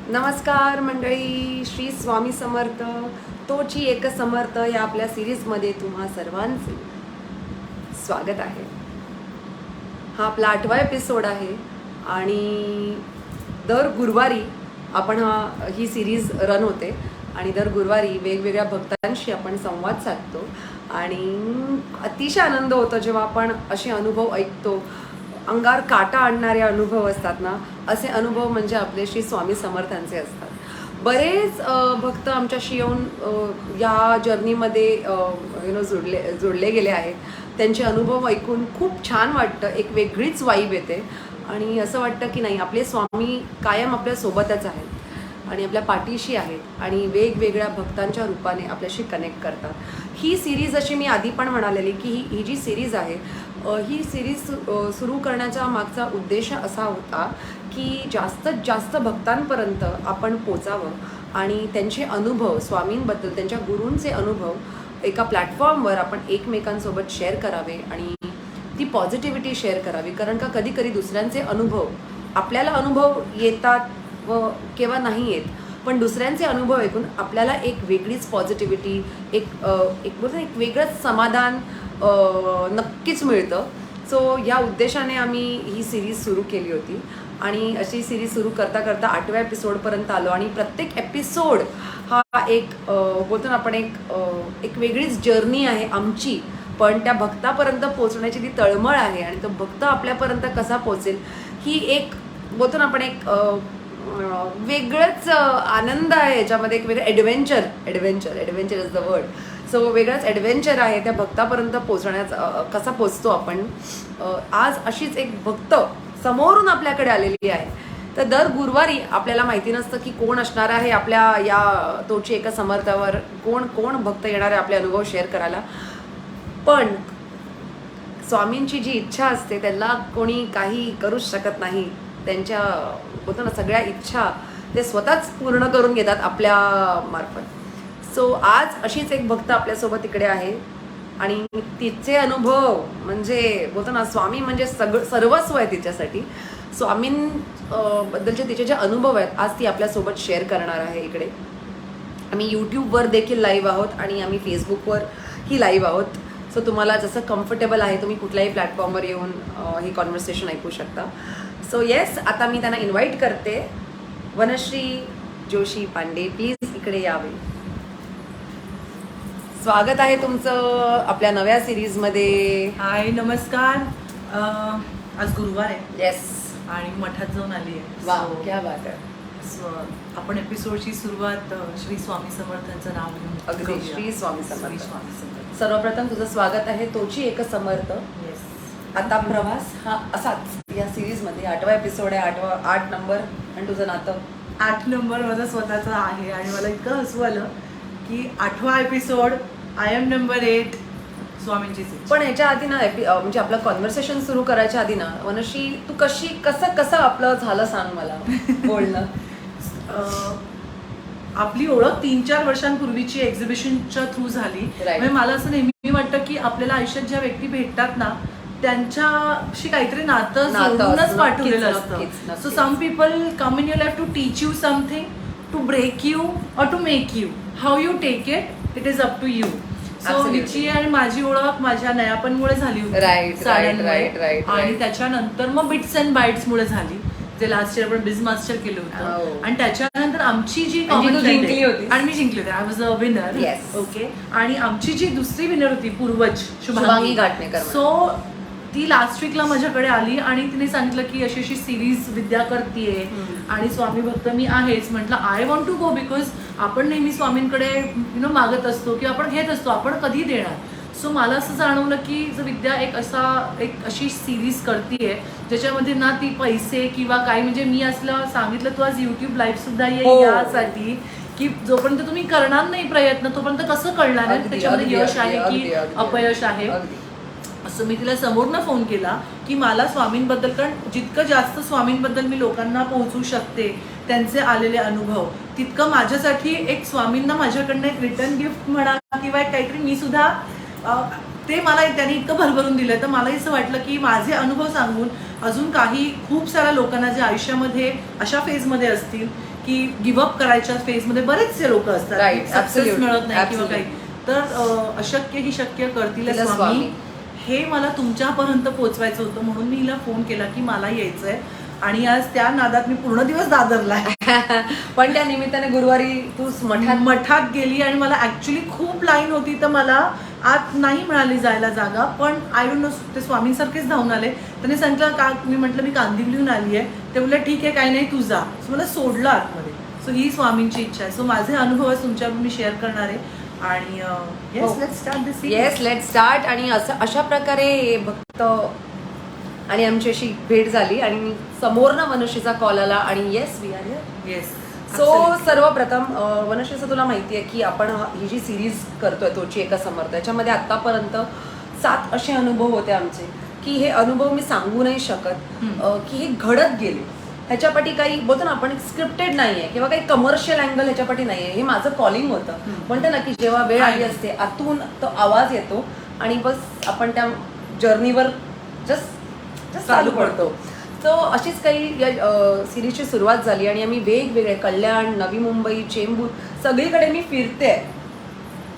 नमस्कार मंडळी, श्री स्वामी समर्थ. तोची एक समर्थ या आपल्या सिरीजमध्ये तुम्हा सर्वांचे स्वागत आहे. हा आपला 8वा एपिसोड आहे आणि दर गुरुवारी आपण ही सिरीज रन होते आणि दर गुरुवारी वेगवेगळ्या भक्तांशी आपण संवाद साधतो आणि अतिशय आनंद होतो जेव्हा आपण असे अनुभव ऐकतो. अंगावर काटा आणणारे अनुभव असतात ना, असे अनुभव म्हणजे आपले श्री स्वामी समर्थांचे असतात. बरेच भक्त आमच्याशी येऊन या जर्नीमध्ये जोडले गेले आहेत. त्यांचे अनुभव ऐकून खूप छान वाटतं, एक वेगळीच वाईब येते आणि असं वाटतं की नाही, आपले स्वामी कायम आपल्या सोबतच आहेत आणि आपल्या पाठीशी आहेत आणि वेगवेगळ्या भक्तांच्या रूपाने आपल्याशी कनेक्ट करतात. ही सिरीज, अशी मी आधी पण म्हणालेली की ही जी सिरीज आहे, ही सिरीज सुरू करण्याचा मागचा उद्देश असा होता की जास्तीत जास्त भक्तांपर्यंत आपण पोचावं आणि त्यांचे अनुभव, स्वामींबद्दल त्यांच्या गुरूंचे अनुभव एका प्लॅटफॉर्मवर आपण एकमेकांसोबत शेअर करावे आणि ती पॉझिटिव्हिटी शेअर करावी. कारण का कधी दुसऱ्यांचे अनुभव, आपल्याला अनुभव येतात व केव्हा नाही येत, पण दुसऱ्यांचे अनुभव ऐकून आपल्याला एक वेगळीच पॉझिटिव्हिटी, एक वेगळंच समाधान नक्कीच मिळतं. सो या उद्देशाने आम्ही ही सिरीज सुरू केली होती आणि अशी सिरीज सुरू करता करता 8व्या एपिसोडपर्यंत आलो आणि प्रत्येक एपिसोड हा एक बोलतो ना आपण, एक वेगळीच जर्नी आहे आमची. पण त्या भक्तापर्यंत पोहोचण्याची ती तळमळ आहे आणि तो भक्त आपल्यापर्यंत कसा पोहोचेल ही एक बोलतो ना आपण, एक वेगळंच आनंद आहे याच्यामध्ये. एक वेगळं adventure is the word. So वेगळाच ॲडव्हेंचर आहे त्या भक्तापर्यंत पोहोचण्याचा. कसा पोचतो आपण. आज अशीच एक भक्त समोरून आपल्याकडे आलेली आहे. तर दर गुरुवारी आपल्याला माहिती नसतं की कोण असणार आहे आपल्या या तोची एका समर्थावर, कोण भक्त येणार आहे आपले अनुभव शेअर करायला. पण स्वामींची जी इच्छा असते त्यांना कोणी काही करूच शकत नाही. त्यांच्या बोलतो ना, सगळ्या इच्छा ते स्वतःच पूर्ण करून घेतात आपल्या मार्फत. सो आज अशीच एक भक्त आपल्यासोबत इकडे आहे आणि तिचे अनुभव म्हणजे बोलतो ना, स्वामी म्हणजे सर्वस्व आहे तिच्यासाठी. स्वामींबद्दलचे तिचे जे अनुभव आहेत आज ती आपल्यासोबत शेअर करणार आहे. इकडे आम्ही यूट्यूबवर देखील लाईव्ह आहोत आणि आम्ही फेसबुकवरही लाईव्ह आहोत. सो तुम्हाला जसं कम्फर्टेबल आहे तुम्ही कुठल्याही प्लॅटफॉर्मवर येऊन ही कॉन्व्हर्सेशन ऐकू शकता. सो येस, आता मी त्यांना इन्व्हाइट करते. वनश्री जोशी पांडे, प्लीज इकडे यावे. स्वागत आहे तुमचं आपल्या नव्या सिरीजमध्ये. हाय, नमस्कार. आज गुरुवार आहे. येस. आणि मठात जाऊन आली आहे. वा, क्या बात आहे. आपण एपिसोडची सुरुवात श्री स्वामी समर्थांचं नाव घेऊन अगदी करूया. श्री स्वामी श्री समर्थ. स्वामी समर्थ. सर्वप्रथम तुझं स्वागत आहे तोची एक समर्थ. येस. आता प्रवास हा असाच या सिरीजमध्ये 8वा एपिसोड आहे. 8 नंबर आणि तुझं नातं 8 नंबर माझा स्वतःचा आहे आणि मला इतकं हसू आलं की 8वा एपिसोड, आय एम नंबर 8, स्वामींचीच इच्छा. पण ह्याच्या आधी ना म्हणजे आपलं कॉन्व्हर्सेशन सुरू करायच्या आधी ना, वनश्री तू कसं आपलं झालं सांग मला बोलणं. आपली ओळख 3-4 वर्षांपूर्वीची एक्झिबिशनच्या थ्रू झाली. म्हणजे मला असं नेहमी वाटतं की आपल्याला आयुष्यात ज्या व्यक्ती भेटतात ना, त्यांच्याशी काहीतरी नातं जोडूनच पाठवलेलं असतं. So some people come in your life to teach you something, to break you or to make you. How you take it is up to you. So हिची आणि माझी ओळख माझ्या नयापणमुळे झाली होती. आणि त्याच्यानंतर मग बिट्स अँड बाईट्स मुळे झाली, जे लास्ट इयर आपण बिझ मास्टर केलं होतं. आणि त्याच्यानंतर आमची जी जिंकली होती आणि मी जिंकली होती, I was a winner. Okay. आणि आमची जी दुसरी विनर होती पूर्वज शुभांगी घाटणेकर. सो ती लास्ट वीकला माझ्याकडे आली आणि तिने सांगितलं की अशी अशी सिरीज विद्या करतीये आणि स्वामी भक्त मी आहेच. म्हटलं I want to go, because आपण नेहमी स्वामींकडे मागत असतो किंवा आपण घेत असतो, आपण कधी देणार. सो मला असं जाणवलं की जर विद्या एक अशी सिरीज करतीये ज्याच्यामध्ये ना ती पैसे किंवा काही, म्हणजे मी असलं सांगितलं तू आज युट्यूब लाईव्ह सुद्धा ये यासाठी की जोपर्यंत तुम्ही करणार नाही प्रयत्न तोपर्यंत कसं कळणार आहे त्याच्यामध्ये यश आहे की अपयश आहे. असं मी तिला समोरनं फोन केला की मला स्वामींबद्दल, कारण जितकं जास्त स्वामींबद्दल मी लोकांना पोहोचू शकते, त्यांचे आलेले अनुभव, तितकं माझ्यासाठी एक स्वामींना माझ्याकडनं एक रिटर्न गिफ्ट म्हणा किंवा एक काहीतरी मी सुद्धा ते मला त्यांनी इतकं भरभरून दिलं. तर मलाही असं वाटलं की माझे अनुभव सांगून अजून काही खूप साऱ्या लोकांना जे आयुष्यामध्ये अशा फेजमध्ये असतील की गिव्हअप करायच्या फेजमध्ये बरेचसे लोक असतात, Right, सक्सेस absolutely, मिळत नाही किंवा absolutely. काही. तर अशक्य ही शक्य करतील तिला स्वामी, स्वामी. हे मला तुमच्यापर्यंत पोहोचवायचं होतं, म्हणून मी हिला फोन केला की मला यायचंय. आणि आज त्या नादात मी पूर्ण दिवस दादरलाय. पण त्या निमित्ताने गुरुवारी तू मठात गेली आणि मला ऍक्च्युली खूप लाईन होती, तर मला आत नाही मिळाली जायला जागा. पण आय डोंट नो, ते स्वामींसारखेच धावून आले. त्यांनी सांगितलं का, मी म्हटलं मी कांदिवलीहून आली आहे. ते बोलले ठीक आहे काही नाही तू जा. सो मला सोडलं आतमध्ये. सो ही स्वामींची इच्छा आहे. सो माझे अनुभव तुमच्यावर मी शेअर करणार आहे. आणि yes, let's start this. Yes, let's start. आणि अशा प्रकारे भक्त आणि आमच्याशी भेट झाली आणि समोरनं वनश्रीचा कॉल आला आणि yes we are here. Yes. So सर्वप्रथम वनश्रीचं तुला माहिती आहे की आपण ही जी सिरीज करतोय तोची एका समर्थ, याच्यामध्ये आतापर्यंत 7 असे अनुभव होते आमचे की हे अनुभव मी सांगू नाही शकत की हे घडत गेले. ह्याच्यापाठी काही बोलतो ना आपण स्क्रिप्टेड नाही आहे किंवा काही कमर्शियल अँगल ह्याच्यापाठी नाही आहे. हे माझं कॉलिंग होतं. म्हणते ना की जेव्हा वेळ आली असते आतून तो आवाज येतो आणि बस आपण त्या जर्नीवर जस्ट चालू पडतो. तो अशीच काही या सिरीजची सुरुवात झाली आणि आम्ही वेगवेगळे कल्याण, नवी मुंबई, चेंबूर सगळीकडे मी फिरते.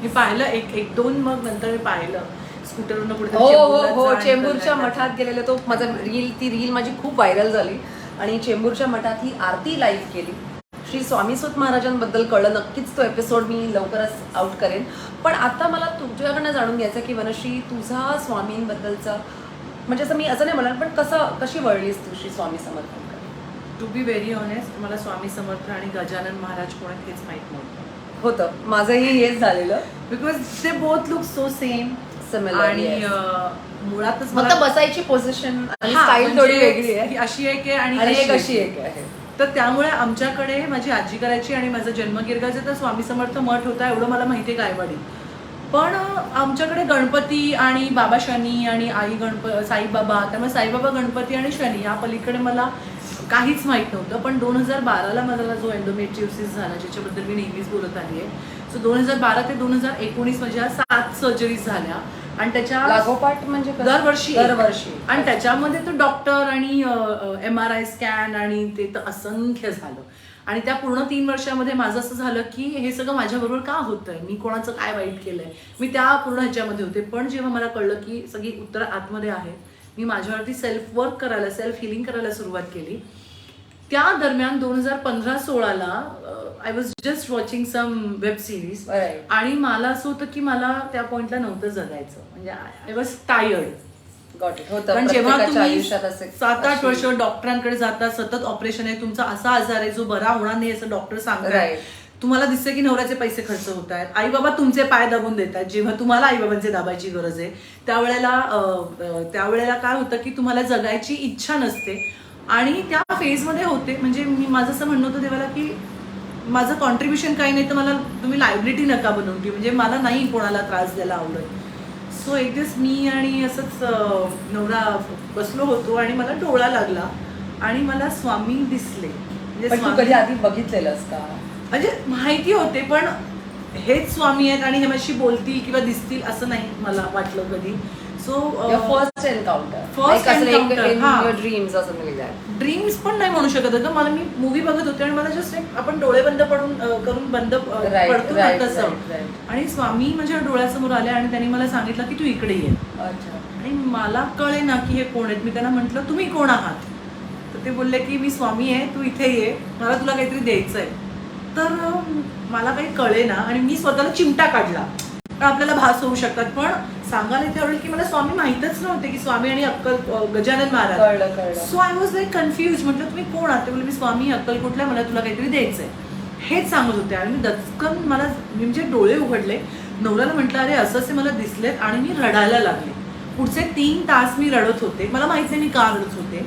मी पाहिलं एक दोन, मग नंतर मी पाहिलं स्कूटरवरून कुठे. हो, चेंबूरच्या मठात गेलेले. तो माझा ती रील माझी खूप व्हायरल झाली आणि चेंबूरच्या मठात ही आरती लाईव्ह केली. श्री स्वामी सुत महाराजांबद्दल कळलं. नक्कीच तो एपिसोड मी लवकरच आउट करेन. पण आता मला तुझ्याकडनं जाणून घ्यायचं की वनश्री, तुझा स्वामींबद्दलचा म्हणजे असं मी असं नाही म्हणणार, पण कशी वळलीस तू Shri Swami समर्थांकडे? To be very honest, मला स्वामी समर्थ आणि गजानन महाराज कोण आहेत हेच माहित नव्हतं. होतं माझंही हेच झालेलं. बिकॉज ते बोथ लुक सो सेम. आणि मुळातच फक्त बसायची पोझिशन आणि स्टाईल म्हणजे थोडी वेगळी आहे. अशी एक आहे आणि एक अशी एक आहे. तर त्यामुळे आमच्याकडे माझी आजी करायची आणि माझं जन्मगिरगाचं तर स्वामी समर्थ मठ होता एवढं मला माहिती आहे गायवाडी. पण आमच्याकडे गणपती आणि बाबा शनी आणि आई साईबाबा, त्यामुळे साईबाबा, गणपती आणि शनी या पलीकडे मला काहीच माहीत नव्हतं. पण 2012ला मला जो एंडोमेट्रियोसिस झाला, ज्याच्याबद्दल मी नेहमीच बोलत आली आहे. सो 2012 ते 2019 माझ्या 7 सर्जरीज झाल्या आणि त्याच्या लागोपाठ म्हणजे दरवर्षी. आणि त्याच्यामध्ये तो डॉक्टर आणि MRI स्कॅन आणि ते तर असंख्य झालं. आणि त्या पूर्ण 3 वर्षामध्ये माझं असं झालं की हे सगळं माझ्याबरोबर का होतंय, मी कोणाचं काय वाईट केलंय, मी त्या पूर्ण ह्याच्यामध्ये होते. पण जेव्हा मला कळलं की सगळी उत्तरं आतमध्ये आहेत, मी माझ्यावरती सेल्फ वर्क करायला, सेल्फ हिलिंग करायला सुरुवात केली. त्या दरम्यान 2015-16ला I was just watching some web series आणि मला असं होतं की मला त्या पॉइंटला नव्हतं जगायचं. म्हणजे आय वॉज टायर्ड. कारण जेव्हा तुम्ही 7-8 वर्ष डॉक्टरांकडे जाता, सतत ऑपरेशन आहे, तुमचा असा आजार आहे जो बरा होणार नाही असं डॉक्टर सांगतायत, तुम्हाला दिसते की नवऱ्याचे पैसे खर्च होत आहेत, आई बाबा तुमचे पाय दाबून देतात जेव्हा तुम्हाला आई बाबांचे दाबायची गरज आहे, त्यावेळेला काय होतं की तुम्हाला जगायची इच्छा नसते. आणि त्या फेजमध्ये होते. म्हणजे माझं असं म्हणणं होतं देवाला की माझं कॉन्ट्रीब्युशन काही नाही, तर मला तुम्ही लायबिलिटी नका बनवून ठेवू, म्हणजे मला नाही कोणाला त्रास द्यायला आवडत. सो एक दिवस मी आणि असंच नवरा बसलो होतो आणि मला डोळा लागला आणि मला स्वामी दिसले. म्हणजे तू कधी आधी बघितलेलंस का? म्हणजे माहिती होते, पण हेच स्वामी आहेत आणि हे माझी बोलतील किंवा दिसतील असं नाही मला वाटलं कधी. सो फर्स्ट एन्काउंटर ड्रीम्स पण नाही म्हणू शकत होतं मला. मी मूवी बघत होते आणि मला जस्ट आपण डोळे बंद करून बंद पडतो ना तसं. आणि स्वामी माझ्या डोळ्यासमोर आले आणि त्यांनी मला सांगितलं की तू इकडे ये. आणि मला कळे ना की हे कोण आहेत. मी त्यांना म्हटलं तुम्ही कोण आहात? तर ते बोलले की मी स्वामी आहे, तू इथे ये, मला तुला काहीतरी द्यायचं आहे. तर मला काही कळे ना आणि मी स्वतःला चिमटा काढला. आपल्याला भास होऊ शकतात, पण सांगायला इथे आवडेल की मला स्वामी माहीतच नव्हते की स्वामी आणि Gajanan Maharaj. So I was like confuse. म्हटलं तुम्ही कोण आहात? ते बोलले मी स्वामी अक्कलकोटला, मला तुला काहीतरी द्यायचंय हेच सांगत होते. आणि मी दचकन म्हणजे डोळे उघडले. नवऱ्याला म्हटलं अरे असं मला दिसलेत आणि मी रडायला लागले. पुढचे 3 तास मी रडत होते. मला माहित नाही मी का रडत होते.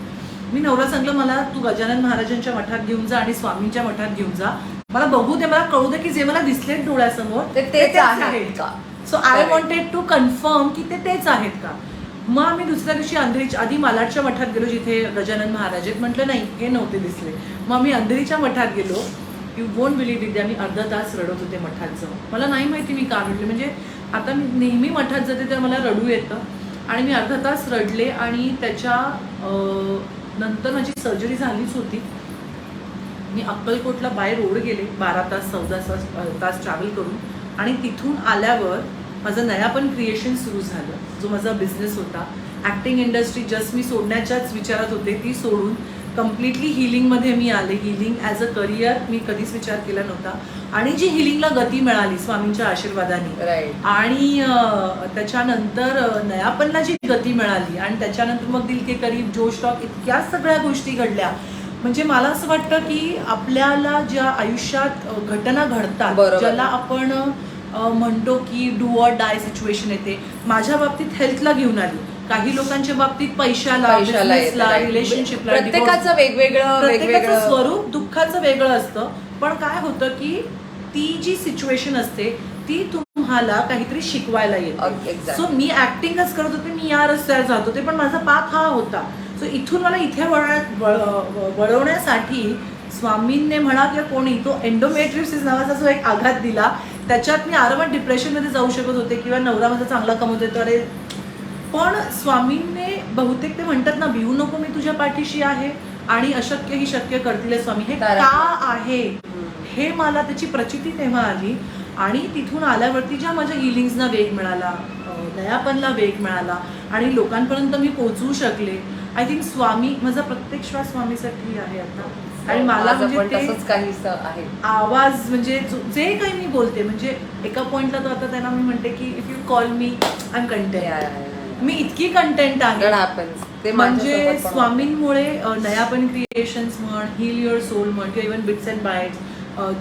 मी नवरा सांगलं मला तू गजानन महाराजांच्या मठात घेऊन जा आणि स्वामींच्या मठात घेऊन जा, मला बघू दे, मला कळू दे की जे मला दिसलेत डोळ्यासमोर तेच आहेत का. So I wanted to confirm की तेच आहेत का. मग आम्ही दुसऱ्या दिवशी आधी मालाडच्या मठात गेलो जिथे गजानन महाराज आहेत. म्हटलं नाही हे नव्हते दिसले. मग आम्ही अंधेरीच्या मठात गेलो. यू वोंट बिलीव्ह विद्या, मी अर्धा तास रडत होते मठात जाऊन. मला नाही माहिती मी का रडले. म्हणजे आता मी नेहमी मठात जाते तर मला रडू येतं आणि मी अर्धा तास रडले. आणि त्याच्या नंतर माझी सर्जरी झालीच होती मी अक्कलकोटला बाय रोड गेले 12 तास 14 तास ट्रॅव्हल करून, आणि तिथून आल्यावर माझं नयापण क्रिएशन सुरू झालं, जो माझा बिझनेस होता. ॲक्टिंग इंडस्ट्री जस्ट मी सोडण्याच्याच विचारात होते, ती सोडून कम्प्लिटली हिलिंगमध्ये मी आले. हिलिंग ॲज अ करिअर मी कधीच विचार केला नव्हता, आणि जी हिलिंगला गती मिळाली स्वामींच्या आशीर्वादाने, राईट. आणि त्याच्यानंतर नयापणला जी गती मिळाली, आणि त्याच्यानंतर मग दिल के करीब, जोश टॉक, इतक्या सगळ्या गोष्टी घडल्या. म्हणजे मला असं वाटतं की आपल्याला ज्या आयुष्यात घटना घडतात, बरोबर. ज्याला आपण म्हणतो की डू ऑर डाय सिच्युएशन येते. माझ्या बाबतीत हेल्थला घेऊन आली, काही लोकांच्या बाबतीत पैशाला, बिझनेसला, रिलेशनशिपला. प्रत्येकाचं वेगवेगळं स्वरूप दुःखाचं वेगळं असतं. पण काय होतं की ती जी सिच्युएशन असते ती तुम्हाला काहीतरी शिकवायला येते. सो मी ऍक्टिंगच करत होते, मी या रस्त्यावर जात होते, पण माझा पाथ हा होता. सो इथून मला इथे वळवण्यासाठी स्वामींनी म्हणा किंवा कोणी, तो एंडोमेट्रियोसिस नावाचा जो एक आघात दिला, त्याच्यात मी आरामात डिप्रेशनमध्ये जाऊ शकत होते, किंवा नवरा माझा चांगला कमवत होतो, अरे. पण स्वामींनी बहुतेक ते म्हणतात ना, भिवू नको, मी तुझ्या पाठीशी आहे, आणि अशक्य ही शक्य करतील स्वामी. हे का आहे हे मला त्याची प्रचिती तेव्हा आली. आणि तिथून आल्यावरती ज्या माझ्या हिलिंग्सना वेग मिळाला, नयापणला वेग मिळाला, आणि लोकांपर्यंत मी पोहोचवू शकले. आय थिंक स्वामी, माझा प्रत्येक श्वास स्वामीसाठी आहे आता. आणि मला म्हणजे तसंच काहीच आहे. आवाज म्हणजे जे काही मी बोलते, म्हणजे एका पॉइंटला तर आता त्यांना मी म्हणते की if you call me I am content. मी इतकी कंटेंट आहे, म्हणजे स्वामींमुळे नयापण क्रिएशन्स म्हण, हील युअर सोल म्हण, किंवा even bits and bites,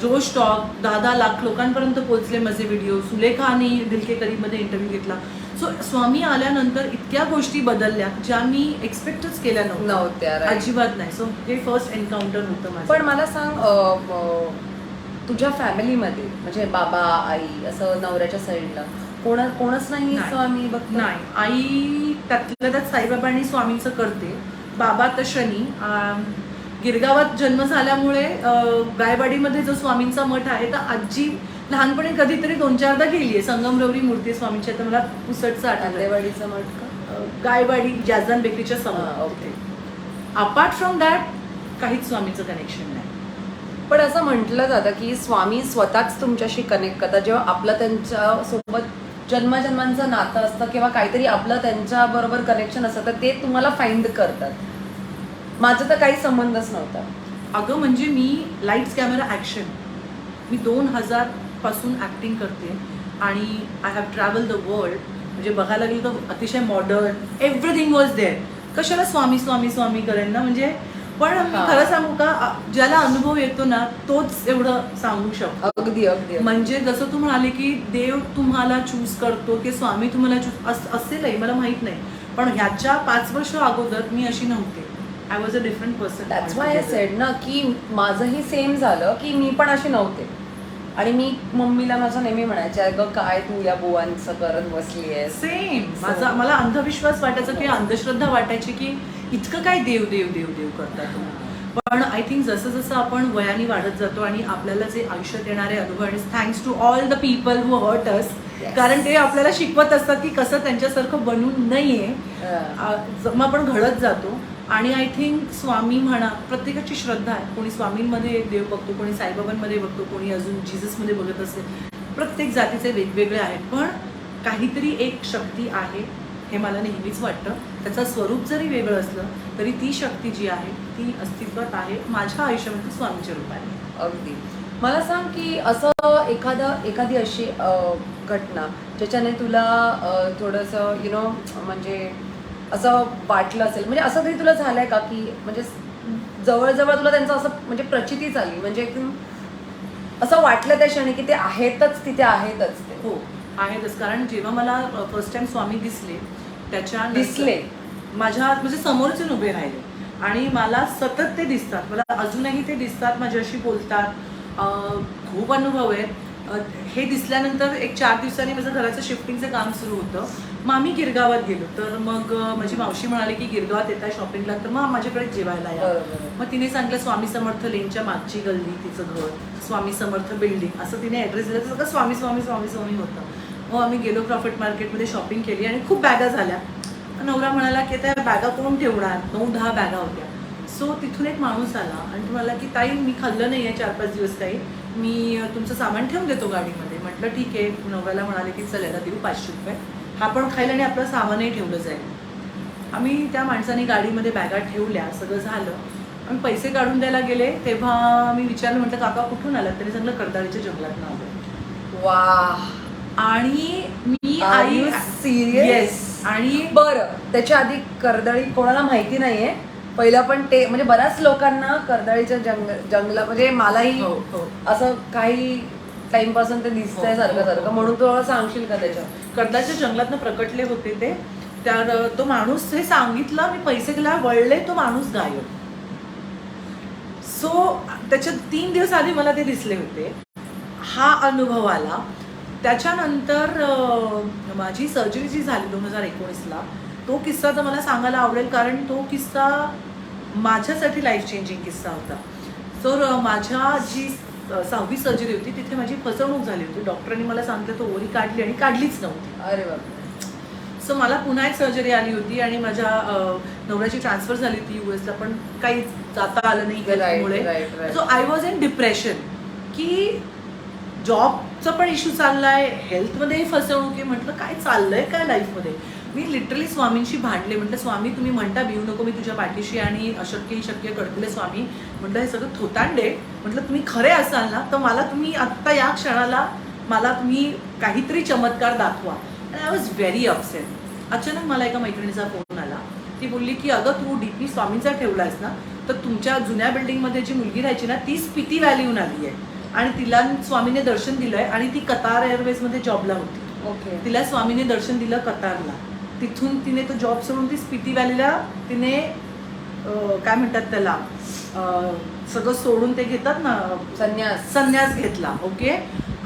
Josh talk 10-10 lakh लोकांपर्यंत पोहोचले माझे व्हिडिओ. सुलेखाने दिल के करीबमध्ये इंटरव्ह्यू घेतला. सो स्वामी आल्यानंतर इतक्या गोष्टी बदलल्या ज्या मी एक्सपेक्टच केल्या नव्हत्या, अजिबात नाही. सो हे फर्स्ट एन्काउंटर होतं माझं. पण मला सांग, तुझ्या फॅमिलीमध्ये म्हणजे बाबा, आई, असं नवऱ्याच्या साईडला कोणच नाही स्वामी बघ? नाही, आई त्यातल्या त्यात साईबाबा आणि स्वामींचं करते. बाबा तर शनी. गिरगावात जन्म झाल्यामुळे गायवाडीमध्ये जो स्वामींचा मठ आहे, तर आजी लहानपणी कधीतरी 2-4दा गेली आहे. संगमरवरी मूर्ती स्वामींची, आता मला पुसटचं आठवलं. गायवाडीचं मठ का? गायवाडी जाजदान बेकरीच्या समोर. ओके. अपार्ट फ्रॉम दॅट काहीच स्वामीचं कनेक्शन नाही. पण असं म्हटलं जातं की स्वामी स्वतःच तुमच्याशी कनेक्ट करतात, जेव्हा आपलं त्यांच्यासोबत जन्मजन्मांचं नातं असतं किंवा काहीतरी आपलं त्यांच्याबरोबर कनेक्शन असतं, तर ते तुम्हाला फाइंड करतात. माझं तर काही संबंधच नव्हता. अगं म्हणजे मी लाईट्स कॅमेरा ॲक्शन, मी 2000 पासून ॲक्टिंग करते, आणि I have travel the world. म्हणजे बघायला गेलं तर अतिशय मॉडर्न, एव्हरीथिंग वॉज देअर. कशाला स्वामी स्वामी स्वामी करेन ना, म्हणजे. पण मी खरं सांगू का, ज्याला अनुभव येतो ना तोच एवढं सांगू शकतो. अगदी अगदी. म्हणजे जसं तू म्हणाले की देव तुम्हाला चूज करतो की स्वामी तुम्हाला चूज असेलही, मला माहित नाही. पण ह्याच्या 5 वर्ष अगोदर मी अशी नव्हते. I was a different person. That's why I said ना की माझंही सेम झालं, की मी पण अशी नव्हते. आणि मी मम्मीला माझं नेहमी म्हणायचे, अगं काय तू या बुवांचं करत बसली आहे. सेम. मला अंधविश्वास वाटायचा किंवा अंधश्रद्धा वाटायची की इतकं काय देव देव देव देव करतात. पण आय थिंक जसं जसं आपण वयाने वाढत जातो आणि आपल्याला जे आयुष्यात येणारे अनुभव, आणि thanks to all the people who hurt us, कारण ते आपल्याला शिकवत असतात की कसं त्यांच्यासारखं बनू नये, मग आपण घडत जातो. आणि आय थिंक स्वामी म्हणा, प्रत्येकाची श्रद्धा आहे. कोणी स्वामींमध्ये देव बघतो, कोणी साईबाबांमध्ये बघतो, कोणी अजून जीससमध्ये बघत असेल. प्रत्येक जातीचे वेगवेगळे आहेत, पण काहीतरी एक शक्ती आहे हे मला नेहमीच वाटतं. त्याचं स्वरूप जरी वेगळं असलं तरी ती शक्ती जी आहे ती अस्तित्वात आहे. माझ्या आयुष्यामध्ये स्वामीच्या रूपाने. अगदी. मला सांग की असं एखादी अशी घटना ज्याच्याने तुला थोडंसं म्हणजे असं वाटलं असेल, म्हणजे असं तरी तुला झालंय का की म्हणजे जवळजवळ तुला त्यांचं असं म्हणजे प्रचितीच आली, म्हणजे असं वाटलं त्या क्षणी की ते आहेतच, तिथे आहेतच ते? हो, आहेतच. कारण जेव्हा मला फर्स्ट टाइम स्वामी दिसले, माझ्या म्हणजे समोरचे उभे राहिले, आणि मला सतत ते दिसतात. मला अजूनही ते दिसतात, माझ्याशी बोलतात. खूप अनुभव आहेत. हे दिसल्यानंतर एक 4 दिवसांनी माझं घराचं शिफ्टिंगचं काम सुरू होतं. मग आम्ही गिरगावात गेलो. तर मग माझी मावशी म्हणाली की गिरगावात येत आहे शॉपिंगला, तर मग माझ्याकडे जेवायला या. मग तिने सांगितलं स्वामी समर्थ लेनच्या मागची गल्ली तिचं घर, स्वामी समर्थ बिल्डिंग, असं तिने ॲड्रेस दिला. तर सगळं स्वामी स्वामी स्वामी स्वामी होतं. मग आम्ही गेलो, प्रॉफिट मार्केटमध्ये शॉपिंग केली, आणि खूप बॅगा झाल्या. नवरा म्हणाला की त्या बॅगा कोण ठेवणार, 9-10 बॅगा होत्या. सो तिथून एक माणूस आला आणि तो म्हणाला की ताई मी खाल्लं नाही आहे 4-5 दिवस काही, मी तुमचं सामान ठेवून देतो गाडीमध्ये. म्हटलं ठीक आहे. नवऱ्याला म्हणाले की चल याला देऊ 500 रुपये, हा पण खाईल आणि आपलं सामानही ठेवलं जाईल. आम्ही त्या माणसाने गाडीमध्ये बॅगा ठेवल्या, सगळं झालं. आम्ही पैसे काढून द्यायला गेले तेव्हा मी विचारलं, म्हटलं काका कुठून आलात? त्यांनी सांगितलं कर्दाळीच्या जंगलात आलो. वा. आणि मी आई सिरियस? येस. आणि बरं, त्याच्या आधी कर्दळी कोणाला माहिती नाहीये. पहिलं पण ते म्हणजे बऱ्याच लोकांना कर्दळीच्या जंगला म्हणजे मलाही असं काही टाइम पासून ते दिसतंय सारखं सारखं, म्हणून तू सांगशील का त्याच्या? कर्दाच्या जंगलातनं प्रकटले होते ते. तर तो माणूस हे सांगितलं, मी पैसे गेला वळले, तो माणूस गायब. सो त्याच्या 3 दिवस आधी मला ते दिसले होते. हा अनुभव आला. त्याच्यानंतर माझी सर्जरी जी झाली 2019ला, तो किस्सा तर मला सांगायला आवडेल, कारण तो किस्सा माझ्यासाठी लाईफ चेंजिंग किस्सा होता. सो माझ्या जी 6वी सर्जरी होती तिथे माझी फसवणूक झाली होती. डॉक्टरांनी मला सांगितलं तो ओरी काढली आणि काढलीच नव्हती. अरे बाबा. सो मला पुन्हा एक सर्जरी आली होती आणि माझ्या नवऱ्याची ट्रान्सफर झाली होती US ला, पण काही जाता आलं नाही त्यामुळे. So I was in depression की जॉबचा पण इश्यू चाललाय, हेल्थमध्येही फसवणूक आहे. म्हटलं काय चाललंय काय लाईफमध्ये. मी लिटरली स्वामींशी भांडले. म्हटलं स्वामी तुम्ही म्हणता भिवू नको, मी तुझ्या पाठीशी आणि अशक्य ही शक्य करतील स्वामी. म्हटलं हे सगळं थोतांडे. म्हटलं तुम्ही खरे असाल ना तर मला तुम्ही आत्ता या क्षणाला मला तुम्ही काहीतरी चमत्कार दाखवा. आणि आय वॉज व्हेरी अपसेट. अचानक मला एका मैत्रिणीचा फोन आला. ती बोलली की अगं तू DP स्वामींचा ठेवलायस ना, तर तुमच्या जुन्या बिल्डिंगमध्ये जी मुलगी राहायची ना ती स्पिती व्हॅलीहून आली आहे आणि तिला स्वामीने दर्शन दिलंय आणि ती कतार एअरवेजमध्ये जॉबला होती. ओके. तिला स्वामीने दर्शन दिलं कतारला. तिथून तिने तो जॉब सोडून ती स्पिती व्हॅलीला तिने काय म्हणतात त्याला सगळं सोडून ते घेतात ना संन्यास घेतला. ओके.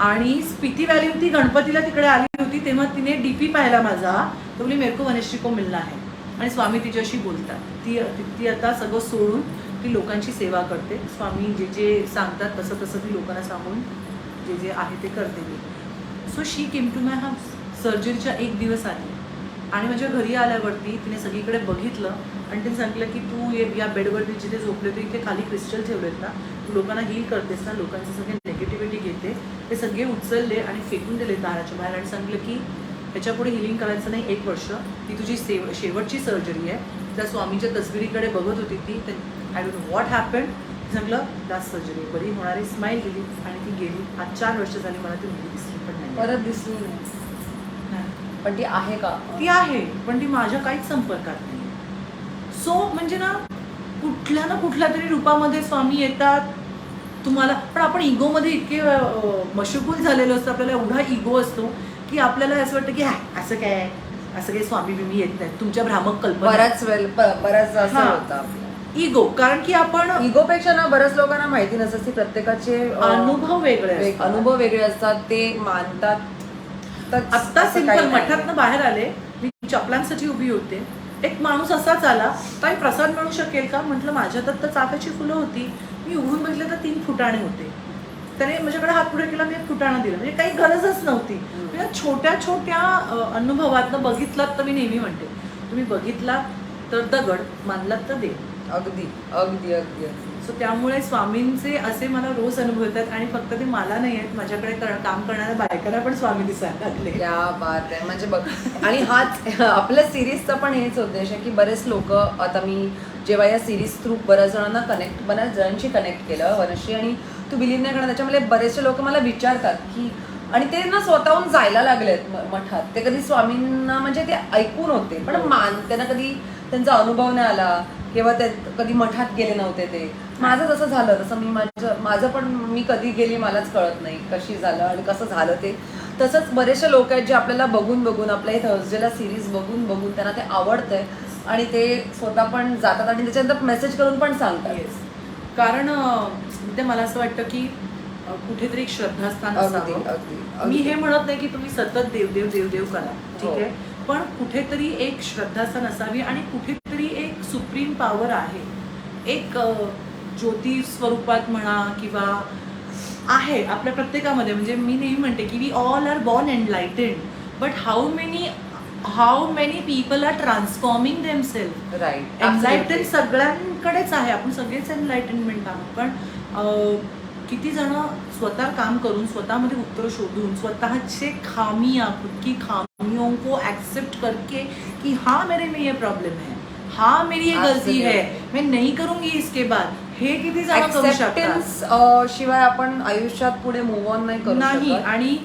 आणि स्पिती व्हॅलीहून ती गणपतीला तिकडे आली होती तेव्हा तिने DP पाहिला माझा. तो बोली मेरे को वनश्री को मिलना है. आणि स्वामी तिच्याशी बोलतात. ती आता सगळं सोडून ती लोकांची सेवा करते. स्वामी जे जे सांगतात तसं तसं ती लोकांना सांगून जे जे आहे ते करते मी. So she came to my house सर्जरीच्या 1 दिवस आधी. आणि माझ्या घरी आल्यावरती तिने सगळीकडे बघितलं आणि तिने सांगितलं की तू या बेडवरती जिथे झोपले तू इथे खाली क्रिस्टल ठेवलेत ना, तू लोकांना हील करतेस ना, लोकांचे सगळे नेगेटिव्हिटी घेते, ते सगळे उचलले आणि फेकून दिले दाराच्या बाहेर आणि सांगितलं की ह्याच्यापुढे हिलिंग करायचं नाही 1 वर्ष. ती तुझी शेवटची सर्जरी आहे. त्या स्वामीच्या तसबिरीकडे बघत होती ती. I don't know what happen. सांगितलं लास्ट सर्जरी बरी होणारी स्माईल दिली आणि ती गेली. आज 4 वर्ष झाली मला ती मुलगी दिसली पण नाही. परत दिसली नाही. पण ती आहे का? ती आहे पण ती माझ्या काहीच संपर्कात नाही. सो म्हणजे ना कुठल्या ना कुठल्या तरी रूपामध्ये स्वामी येतात तुम्हाला. पण आपण इगोमध्ये इतके मशगूल झालेलो असतो, आपल्याला एवढा इगो असतो की आपल्याला असं वाटतं की असं काही स्वामी बिमी येत नाही, तुमच्या भ्रामक कल्पना. बऱ्याच असं होतं इगो. कारण की आपण इगोपेक्षा ना बऱ्याच लोकांना माहिती नसतं की प्रत्येकाचे अनुभव वेगळे असतात. ते मानतात. आत्ता सिंपल मठातनं बाहेर आले, मी चपलांसाठी उभी होते. एक माणूस असाच आला, काही प्रसाद मिळू शकेल का? म्हटलं माझ्या तर चाफ्याची फुलं होती. मी उघडून बघितलं तर 3 फुटाणे होते. त्याने माझ्याकडे हात पुढे केला, मी 1 फुटाणा दिला. म्हणजे काही गरजच नव्हती. म्हणजे छोट्या छोट्या अनुभवातनं बघितलात तर मी नेहमी म्हणते तुम्ही बघितलात तर दगड, मानलात तर देव. अगदी अगदी अगदी. सो त्यामुळे स्वामींचे असे मला रोज अनुभव येतात आणि फक्त ते मला नाही आहेत, माझ्याकडे काम करणाऱ्या बायकांना पण स्वामी दिसायला लागले. क्या बात आहे. म्हणजे बघ, आणि हाच आपल्या सिरीजचा पण हेच उद्देश आहे की बरेच लोक, आता मी जेव्हा या सिरीज थ्रू बऱ्याच जणांशी कनेक्ट केलं वर्षी, आणि तू बिलीव्ह नाही करणार त्याच्यामुळे बरेचसे लोक मला विचारतात की, आणि ते ना स्वतःहून जायला लागलेत मठात. ते कधी स्वामींना म्हणजे ते ऐकून होते पण त्यांना कधी त्यांचा अनुभव नाही आला किंवा ते कधी मठात गेले नव्हते. ते माझं जसं झालं तसं माझं पण मी कधी गेली मलाच कळत नाही कशी झालं आणि कसं झालं ते. तसंच बरेचसे लोक आहेत जे आपल्याला बघून आपल्या इथे थर्सडेला सिरीज बघून त्यांना ते आवडतंय आणि ते स्वतः पण जातात आणि त्याच्यानंतर मेसेज करून पण सांगतात. कारण ते मला असं वाटतं की कुठेतरी एक श्रद्धास्थान असावं. मी हे म्हणत नाही की तुम्ही सतत देवदेव देवदेव करा, ठीक आहे, पण कुठेतरी एक श्रद्धास्थान असावी आणि कुठेतरी एक सुप्रीम पॉवर आहे, एक ज्योती स्वरूपात म्हणा किंवा आहे आपल्या प्रत्येकामध्ये. म्हणजे मी नेहमी म्हणते की we all are born enlightened, but how many people are transforming themselves. Right. Enlightened स्वामींकडेच आहे. आपण सगळेच एनलाइटनमेंट आहोत. पण किती जण स्वतः काम करून स्वतःमध्ये उत्तर शोधून स्वतःचे खामियां, खुद की खामियों को एक्सेप्ट करके कि हाँ मेरे में ये प्रॉब्लम है, हाँ मेरी ये गलती है, मैं नहीं करूंगी इसके बाद, हे किती जण करू शकतात. ऍक्सेप्टन्स शिवाय आपण आयुष्यात पुढे मूव्ह ऑन नाही करू नाही. शकत. आणि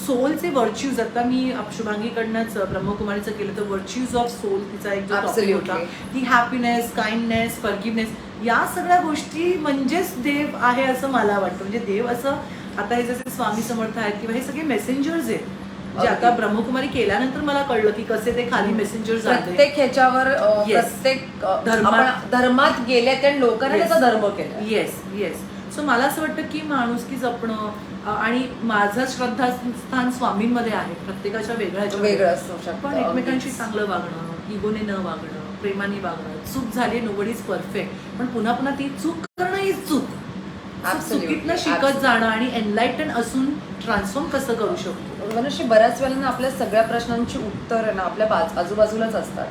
सोलचे व्हर्च्यूज, आता मी शुभांगीकडनंच ब्रह्मकुमारीचं केलं तर व्हर्च्यूज ऑफ सोल तिचा एक जो टॉपिक होता, की हॅपीनेस, काइंडनेस, फॉरगिव्हनेस, या सगळ्या गोष्टी म्हणजेच देव आहे असं मला वाटतं. म्हणजे देव असं, आता हे जसे स्वामी समर्थ आहेत किंवा हे सगळे मेसेंजर्स आहेत, म्हणजे आता ब्रह्मकुमारी केल्यानंतर मला कळलं की कसे ते खाली मेसेंजर्स आहेत. प्रत्येक ह्याच्यावर प्रत्येक धर्मात गेले त्या लोकांनी त्याचा धर्म केला. येस. सो मला असं वाटतं की माणुसकी जपणं, आणि माझं श्रद्धास्थान स्वामींमध्ये आहे. प्रत्येकाच्या वेगळं असू शकतं. पण एकमेकांशी चांगलं वागणं, इगोने न वागणं, प्रेमाने वागणं. चूक झाली, नोबडी इज परफेक्ट, पण पुन्हा पुन्हा ती चूक करणं ही चूक. चुकीतनं शिकत जाणं आणि एनलाइटन असून ट्रान्सफॉर्म कसं करू शकतो. मनुष्य बऱ्याच वेळेला आपल्या सगळ्या प्रश्नांची उत्तर आहे ना आपल्या आजूबाजूलाच असतात,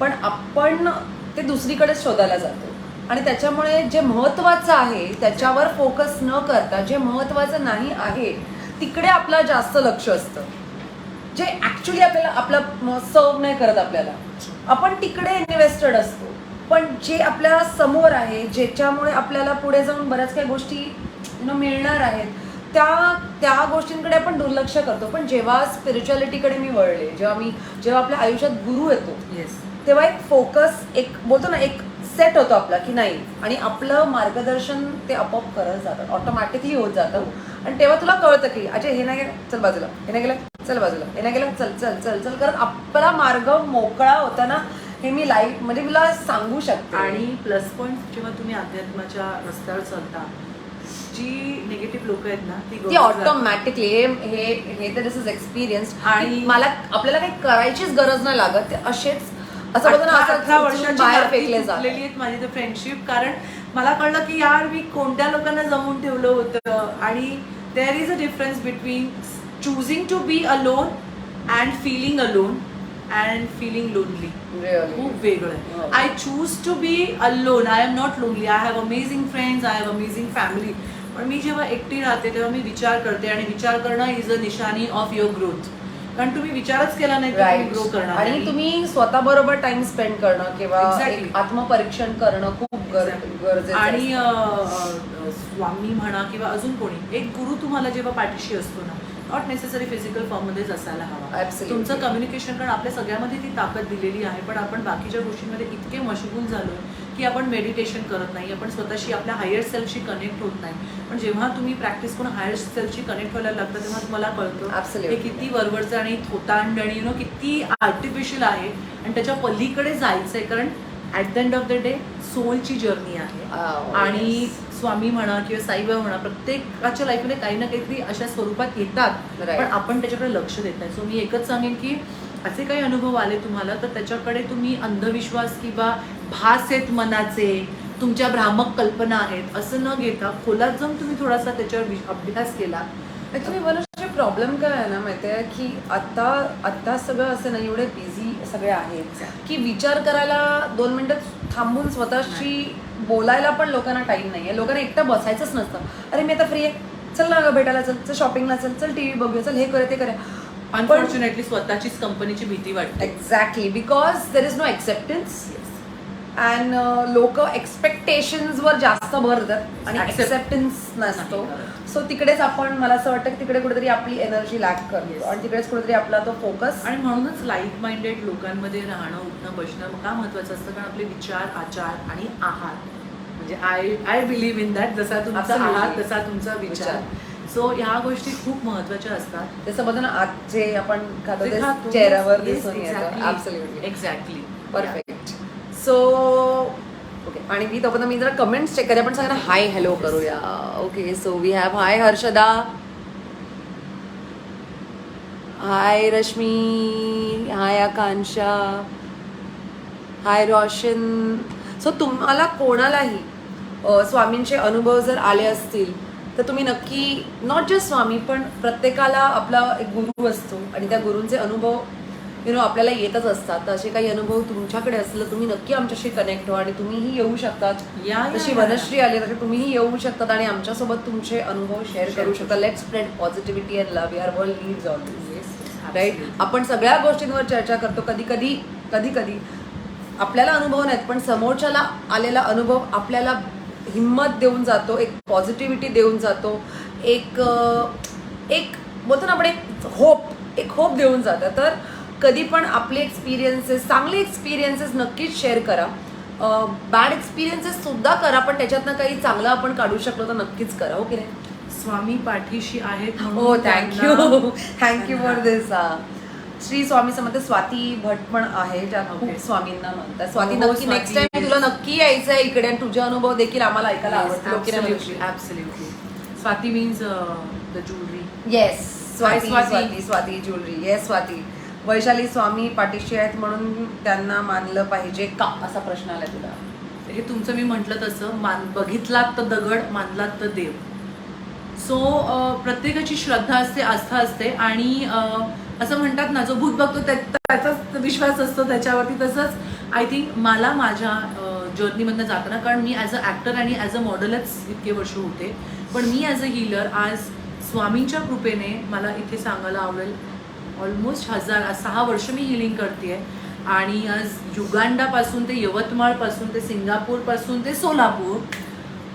पण आपण ते दुसरीकडे शोधायला जातो. आणि त्याच्यामुळे जे महत्वाचं आहे त्याच्यावर फोकस न करता जे महत्वाचं नाही आहे तिकडे आपलं जास्त लक्ष असतं, जे ऍक्च्युली आपल्याला आपला सर्व नाही करत आपल्याला, आपण तिकडे इन्व्हेस्टेड असतो. पण जे आपल्या समोर आहे, ज्याच्यामुळे आपल्याला पुढे जाऊन बऱ्याच काही गोष्टी मिळणार आहेत, त्या गोष्टींकडे आपण दुर्लक्ष करतो. पण जेव्हा स्पिरिच्युअलिटीकडे मी वळले, जेव्हा आपल्या आयुष्यात गुरु येतो, तेव्हा एक फोकस, एक बोलतो ना, एक सेट होतो आपला की नाही, आणि आपलं मार्गदर्शन ते आपोआप करत जातं, ऑटोमॅटिकली होत जातं. आणि तेव्हा तुला कळतं की अजय हे नाही गेलं, चल बाजूला, हे नाही गेलं, चल बाजूला, हे नाही गेलं, चल चल चल चल करत आपला मार्ग मोकळा होताना, हे मी लाईफ म्हणजे मला सांगू शकते. आणि प्लस पॉईंट, जेव्हा तुम्ही अध्यात्माच्या रस्त्यावर चालता, जी निगेटिव्ह लोक आहेत ना ती ऑटोमॅटिकली, हे तर दिस इज एक्सपिरियन्स. आणि मला आपल्याला काही करायचीच गरज नाही लागत, ते असेच असं बघा ना, 18 वर्षाची बाहेर फेकले जातात माझी तर फ्रेंडशिप. कारण मला कळलं की यार मी कोणत्या लोकांना जमवून ठेवलं होतं. आणि there is a difference between choosing to be alone and feeling alone and feeling lonely. खूप वेगळं आहे. I choose to be alone, I am not lonely, I have amazing friends, I have amazing family. पण मी जेव्हा एकटी राहते तेव्हा मी विचार करते, आणि विचार करणं इज अ निशाणी ऑफ युअर ग्रोथ. कारण तुम्ही विचारच केला नाही तुम्ही ग्रो करणार. आणि तुम्ही स्वतः बरोबर टाइम स्पेंड करणं किंवा आत्मपरीक्षण करणं खूप गरजेचं. आणि स्वामी म्हणा किंवा अजून कोणी एक गुरु तुम्हाला जेव्हा पाठीशी असतो ना, नॉट नेसेसरी फिजिकल फॉर्म मध्येच असायला हवा. तुमचं कम्युनिकेशन, कारण आपल्या सगळ्यामध्ये ती ताकद दिलेली आहे, पण आपण बाकीच्या गोष्टींमध्ये इतके मशगूल झालो की आपण मेडिटेशन करत नाही, आपण स्वतःशी आपल्या हायर सेल्फशी कनेक्ट होत नाही. पण जेव्हा तुम्ही प्रॅक्टिस करून हायर सेल्फशी कनेक्ट व्हायला लागतं तेव्हा तुम्हाला कळतं हे किती वरवरचं आणि थोतांड आणि किती आर्टिफिशियल आहे, आणि त्याच्या पलीकडे जायचं आहे. कारण at the end of the day सोलची जर्नी आहे. आणि स्वामी म्हणा किंवा साईबाबा म्हणा, प्रत्येकाच्या लाईफमध्ये काही ना काहीतरी अशा स्वरूपात येतात, पण आपण त्याच्याकडे लक्ष देत नाही. सो मी एकच सांगेन की असे काही अनुभव आले तुम्हाला तर त्याच्याकडे तुम्ही अंधविश्वास किंवा भास आहेत मनाचे, तुमच्या भ्रामक कल्पना आहेत असं न घेता खोलात जाऊन तुम्ही थोडासा त्याच्यावर अभ्यास केला. ऍक्च्युली मनुष्य प्रॉब्लेम काय आहे ना माहिती आहे की आता सगळं असं नाही, एवढे बिझी सगळे आहेत की विचार करायला 2 मिनिटं थांबून स्वतःशी बोलायला पण लोकांना टाइम नाही आहे. लोकांना एकटं बसायचंच नसतं. अरे मी आता फ्री आहे, चल ना भेटायला, चल शॉपिंगला, चल टीव्ही बघूया, चल हे करूया ते करूया. अनफॉर्च्युनेटली स्वतःचीच कंपनीची भीती वाटते. Exactly, because there is no acceptance and लोक एक्सपेक्टेशन्स वर जास्त भर देतात आणि एक्सेप्टन्स नसतो. सो तिकडेच आपण, मला असं वाटतं की तिकडे कुठेतरी आपली एनर्जी लॅक करतो आणि तिकडेच कुठेतरी आपला तो फोकस. आणि म्हणूनच लाईक माइंडेड लोकांमध्ये राहणं, उठणं, बसणं का महत्वाचं असतं, कारण आपले विचार, आचार आणि आहार, म्हणजे आय बिलीव्ह इन दॅट, जसा तुमचा आहार तसा तुमचा विचार. सो ह्या गोष्टी खूप महत्वाच्या असतात. जसं बघा ना, आज जे आपण खातो चेहऱ्यावर दिसून येतं. Exactly, perfect. सो ओके, आणि मी तोपर्यंत मी जरा कमेंट्स चेक करूया, आपण सगळ्यांना हाय हॅलो करूया. Okay, so we have hi Harshada, hi Rashmi, hi Akanksha, hi Roshan. So तुम्हाला कोणालाही स्वामींचे अनुभव जर आले असतील तर तुम्ही नक्की, नॉट जस्ट स्वामी पण प्रत्येकाला आपला एक गुरु असतो आणि त्या गुरूंचे अनुभव आपल्याला येतच असतात. तर असे काही अनुभव तुमच्याकडे असलं तुम्ही नक्की आमच्याशी कनेक्ट व्हा आणि तुम्हीही येऊ शकतात. जशी वनश्री आली तशी तुम्हीही येऊ शकतात आणि आमच्यासोबत तुमचे अनुभव शेअर करू शकता. Let's spread positivity and love. Your world needs all this, right. आपण सगळ्या गोष्टींवर चर्चा करतो. कधी कधी आपल्याला अनुभव नाहीत पण समोरच्याला आलेला अनुभव आपल्याला हिंमत देऊन जातो, एक पॉझिटिव्हिटी देऊन जातो, एक बोलतो ना आपण एक होप देऊन जातं. तर कधी पण आपले एक्सपिरियन्सेस, चांगले एक्सपिरियन्सेस नक्कीच शेअर करा. बॅड एक्सपिरियन्सेस सुद्धा करा, पण त्याच्यातनं काही चांगलं आपण काढू शकलो तर नक्कीच करा. हो की नाही? स्वामी पाठीशी आहेत. हो, थँक्यू फॉर दिस. श्री स्वामी समर्थ स्वाती भट पण आहे ज्या खूप स्वामींना म्हणतात. स्वाती, नक्की नेक्स्ट टाइम तुला नक्की यायचं आहे इकडे आणि तुझे अनुभव देखील आम्हाला ऐकायला आवडतील. Swati means the jewellery. Yes, Swati jewellery. Yes Swati. Vaishali, Swami पाठीशी आहेत म्हणून त्यांना मानलं पाहिजे का, असा प्रश्न आलाय तुला. हे तुमचं मी म्हटलं तसं, बघितलात तर दगड, मानलात तर देव. सो प्रत्येकाची श्रद्धा असते, आस्था असते आणि असं म्हणतात ना, जो भूत बघतो त्याचाच विश्वास असतो त्याच्यावरती. तसंच आय थिंक मला माझ्या जर्नीमधनं जाताना, कारण मी ॲज अ ॲक्टर आणि ॲज अ मॉडेलच इतके वर्ष होते, पण मी ॲज अ हीलर आज स्वामींच्या कृपेने मला इथे सांगायला आवडेल ऑलमोस्ट 6 वर्ष मी हिलिंग करते आणि आज युगांडापासून ते यवतमाळपासून ते सिंगापूरपासून ते Solapur,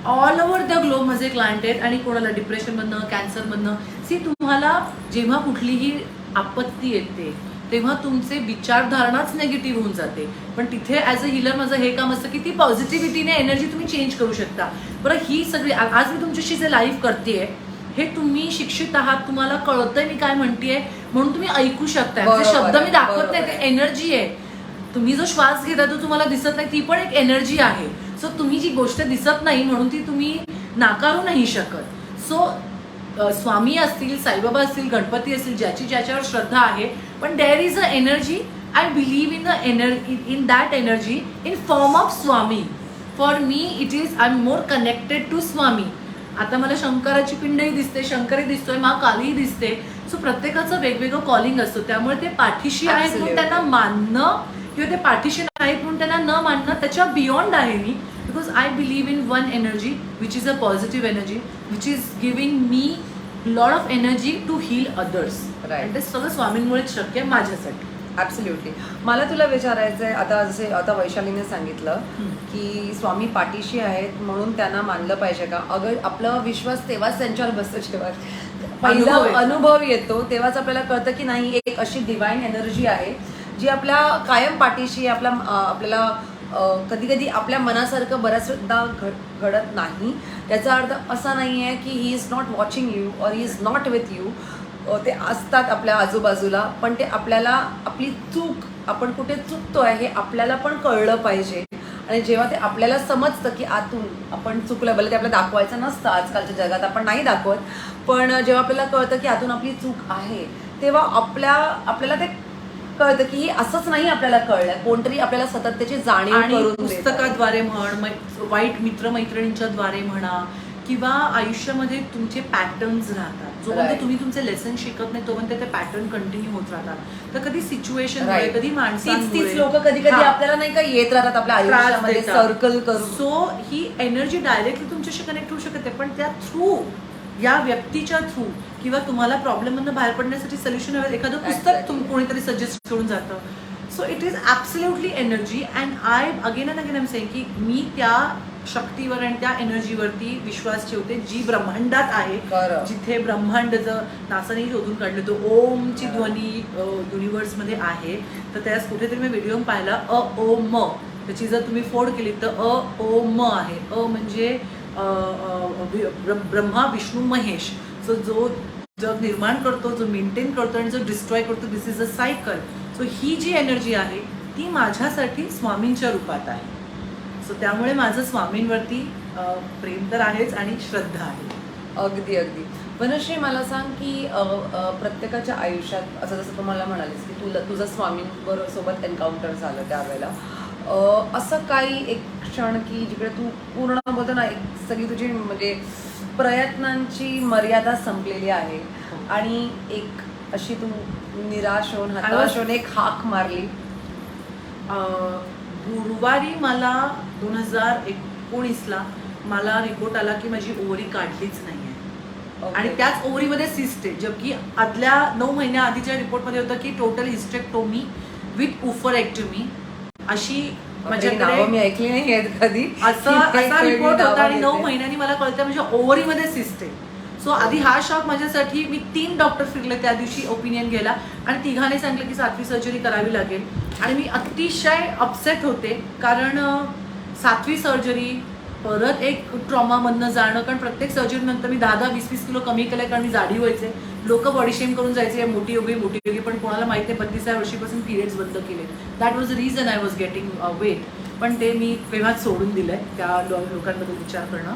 all over the globe माझे क्लायंट आहेत. आणि कोणाला डिप्रेशनमधनं, कॅन्सरमधनं. तुम्हाला जेव्हा कुठलीही आपत्ती येते तेव्हा तुमचे विचारधारणाच निगेटिव्ह होऊन जाते, पण तिथे ॲज अ हिलर माझं हे काम असतं की ती पॉझिटिव्हिटीने एनर्जी तुम्ही चेंज करू शकता. बरं, ही सगळी आज मी तुमच्याशी जे लाईव्ह करतेय हे तुम्ही शिक्षित आहात, तुम्हाला कळतंय मी काय म्हणतेय म्हणून तुम्ही ऐकू शकताय. शब्द मी दाखवत नाही, ते एनर्जी आहे. तुम्ही जो श्वास घेता तो तुम्हाला दिसत नाही, ती पण एक एनर्जी आहे. सो तुम्ही जी गोष्ट दिसत नाही म्हणून ती तुम्ही नाकारू नाही शकत. सो स्वामी असतील, साईबाबा असतील, गणपती असतील, ज्याच्यावर श्रद्धा आहे, पण there is a energy. I believe in that energy in form of Swami. For me it is, I am more connected to Swami. आता मला शंकराची पिंडही दिसते, शंकरही दिसतोय, कालीही दिसते. सो प्रत्येकाचं वेगवेगळं कॉलिंग असतं. त्यामुळे ते पाठीशी आहेत म्हणून त्यांना मानणं किंवा ते पाठीशी नाहीत म्हणून त्यांना न मानणं, त्याच्या बियॉन्ड आहे मी. Because I believe in one energy which is a positive energy which is giving me lot of energy to heal others. आणि ते सगळं स्वामींमुळेच शक्य आहे माझ्यासाठी. ॲब्सोल्युटली. मला तुला विचारायचं आहे, आता वैशालीने सांगितलं की स्वामी पाठीशी आहेत म्हणून त्यांना मानलं पाहिजे का. अगं, आपला विश्वास तेव्हाच त्यांच्यावर बसतो जेव्हा पहिला अनुभव येतो, तेव्हाच आपल्याला कळतं की नाही, एक अशी डिवाइन एनर्जी आहे जी आपल्या कायम पाठीशी. आपल्याला कधी कधी आपल्या मनासारखं बऱ्याचदा घडत नाही. त्याचा अर्थ असा नाही आहे की he is not watching you or he is not with you. ते असतात आपल्या आजूबाजूला, पण ते आपल्याला आपली चूक, आपण कुठे चुकतो आहे हे आपल्याला पण कळलं पाहिजे. आणि जेव्हा ते आपल्याला समजतं की आतून आपण चुकलं, भले ते आपल्याला दाखवायचं नसतं, आजकालच्या जगात आपण नाही दाखवत, पण जेव्हा आपल्याला कळतं की आतून आपली चूक आहे तेव्हा आपल्याला ते कळतं की ही असंच नाही आपल्याला कळलं, कोणतरी आपल्याला सतत त्याची जाणीव करून पुस्तकाद्वारे म्हण, वाईट मित्रमैत्रिणींच्या द्वारे म्हणा, किंवा आयुष्यामध्ये तुमचे पॅटर्न्स राहतात. जोपर्यंत तुम्ही तुमचे लेसन शिकत नाही तोपर्यंत ते पॅटर्न कंटिन्यू होत राहतात. तर कधी सिच्युएशन, कधी माणसांमुळे लोक कधी आपल्याला नाही का येत राहतात आपल्या आयुष्यामध्ये सर्कल करून. सो ही एनर्जी डायरेक्टली तुमच्याशी कनेक्ट होऊ शकते, पण त्या थ्रू, या व्यक्तीच्या थ्रू, किंवा तुम्हाला प्रॉब्लेम मधून बाहेर पडण्यासाठी सोल्युशन हवे, एखादं पुस्तक कोणीतरी सजेस्ट करून जातं. So it is absolutely energy. And I again and again I am saying की मी त्या शक्तीवर आणि त्या एनर्जीवरती विश्वास ठेवते जी ब्रह्मांडात आहे. जिथे ब्रह्मांड जर नासाने शोधून काढलं तो ओमची ध्वनी युनिव्हर्समध्ये आहे. तर त्यास कुठेतरी मी व्हिडिओ पाहिला, ओ म, त्याची जर तुम्ही फोड केली तर ओ म आहे. म्हणजे ब्रह्मा, विष्णू, महेश. सो जो जग निर्माण करतो, जो मेंटेन करतो आणि जो डिस्ट्रॉय करतो, this is a cycle. So ही जी एनर्जी आहे ती माझ्यासाठी स्वामींच्या रूपात आहे. सो त्यामुळे माझं स्वामींवरती प्रेम तर आहेच आणि श्रद्धा आहे. अगदी अगदी. वनश्री, मला सांग की प्रत्येकाच्या आयुष्यात असं, जसं तुम्हाला म्हणालीस की तुझं स्वामींबरोबर सोबत एन्काउंटर झालं त्यावेळेला, असं काही एक क्षण की जिकडे तू पूर्ण बोलतो ना, एक सगळी तुझी म्हणजे प्रयत्नांची मर्यादा संपलेली आहे आणि एक अशी तू निराश होऊन हताश होऊन एक हाक मारली? गुरुवारी मला 2019ला मला रिपोर्ट आला की माझी ओव्हरी काढलीच नाही आहे आणि त्याच ओव्हरीमध्ये सिस्ट आहे, जबकि आदल्या 9 महिन्या आधीच्या रिपोर्टमध्ये होतं की टोटल हिस्टेक्टोमी विथ उफरेक्टमी अशी माझ्याकडे मी ऐकली नाही कधी असा रिपोर्ट होता आणि 9 महिन्यांनी मला कळतं म्हणजे ओव्हरीमध्ये सिस्ट आहे. सो आधी हा शॉक माझ्यासाठी. मी 3 डॉक्टर फिरले त्या दिवशी ओपिनियन घ्यायला आणि तिघांनी सांगितलं की 7वी सर्जरी करावी लागेल आणि मी अतिशय अपसेट होते कारण 7वी सर्जरी परत एक ट्रॉमामधनं जाणं, कारण प्रत्येक सर्जरी नंतर मी 10-20 किलो कमी केलंय कारण मी जाडी व्हायचे. लोक बॉडी शेम करून जायचे मोठी योगी, पण कोणाला माहिती नाही 32व्या वर्षीपासून पिरियड्स बंद केले. That was the reason I was getting weight. पण ते मी तेव्हाच सोडून दिलंय त्या लोकांबद्दल विचार करणं.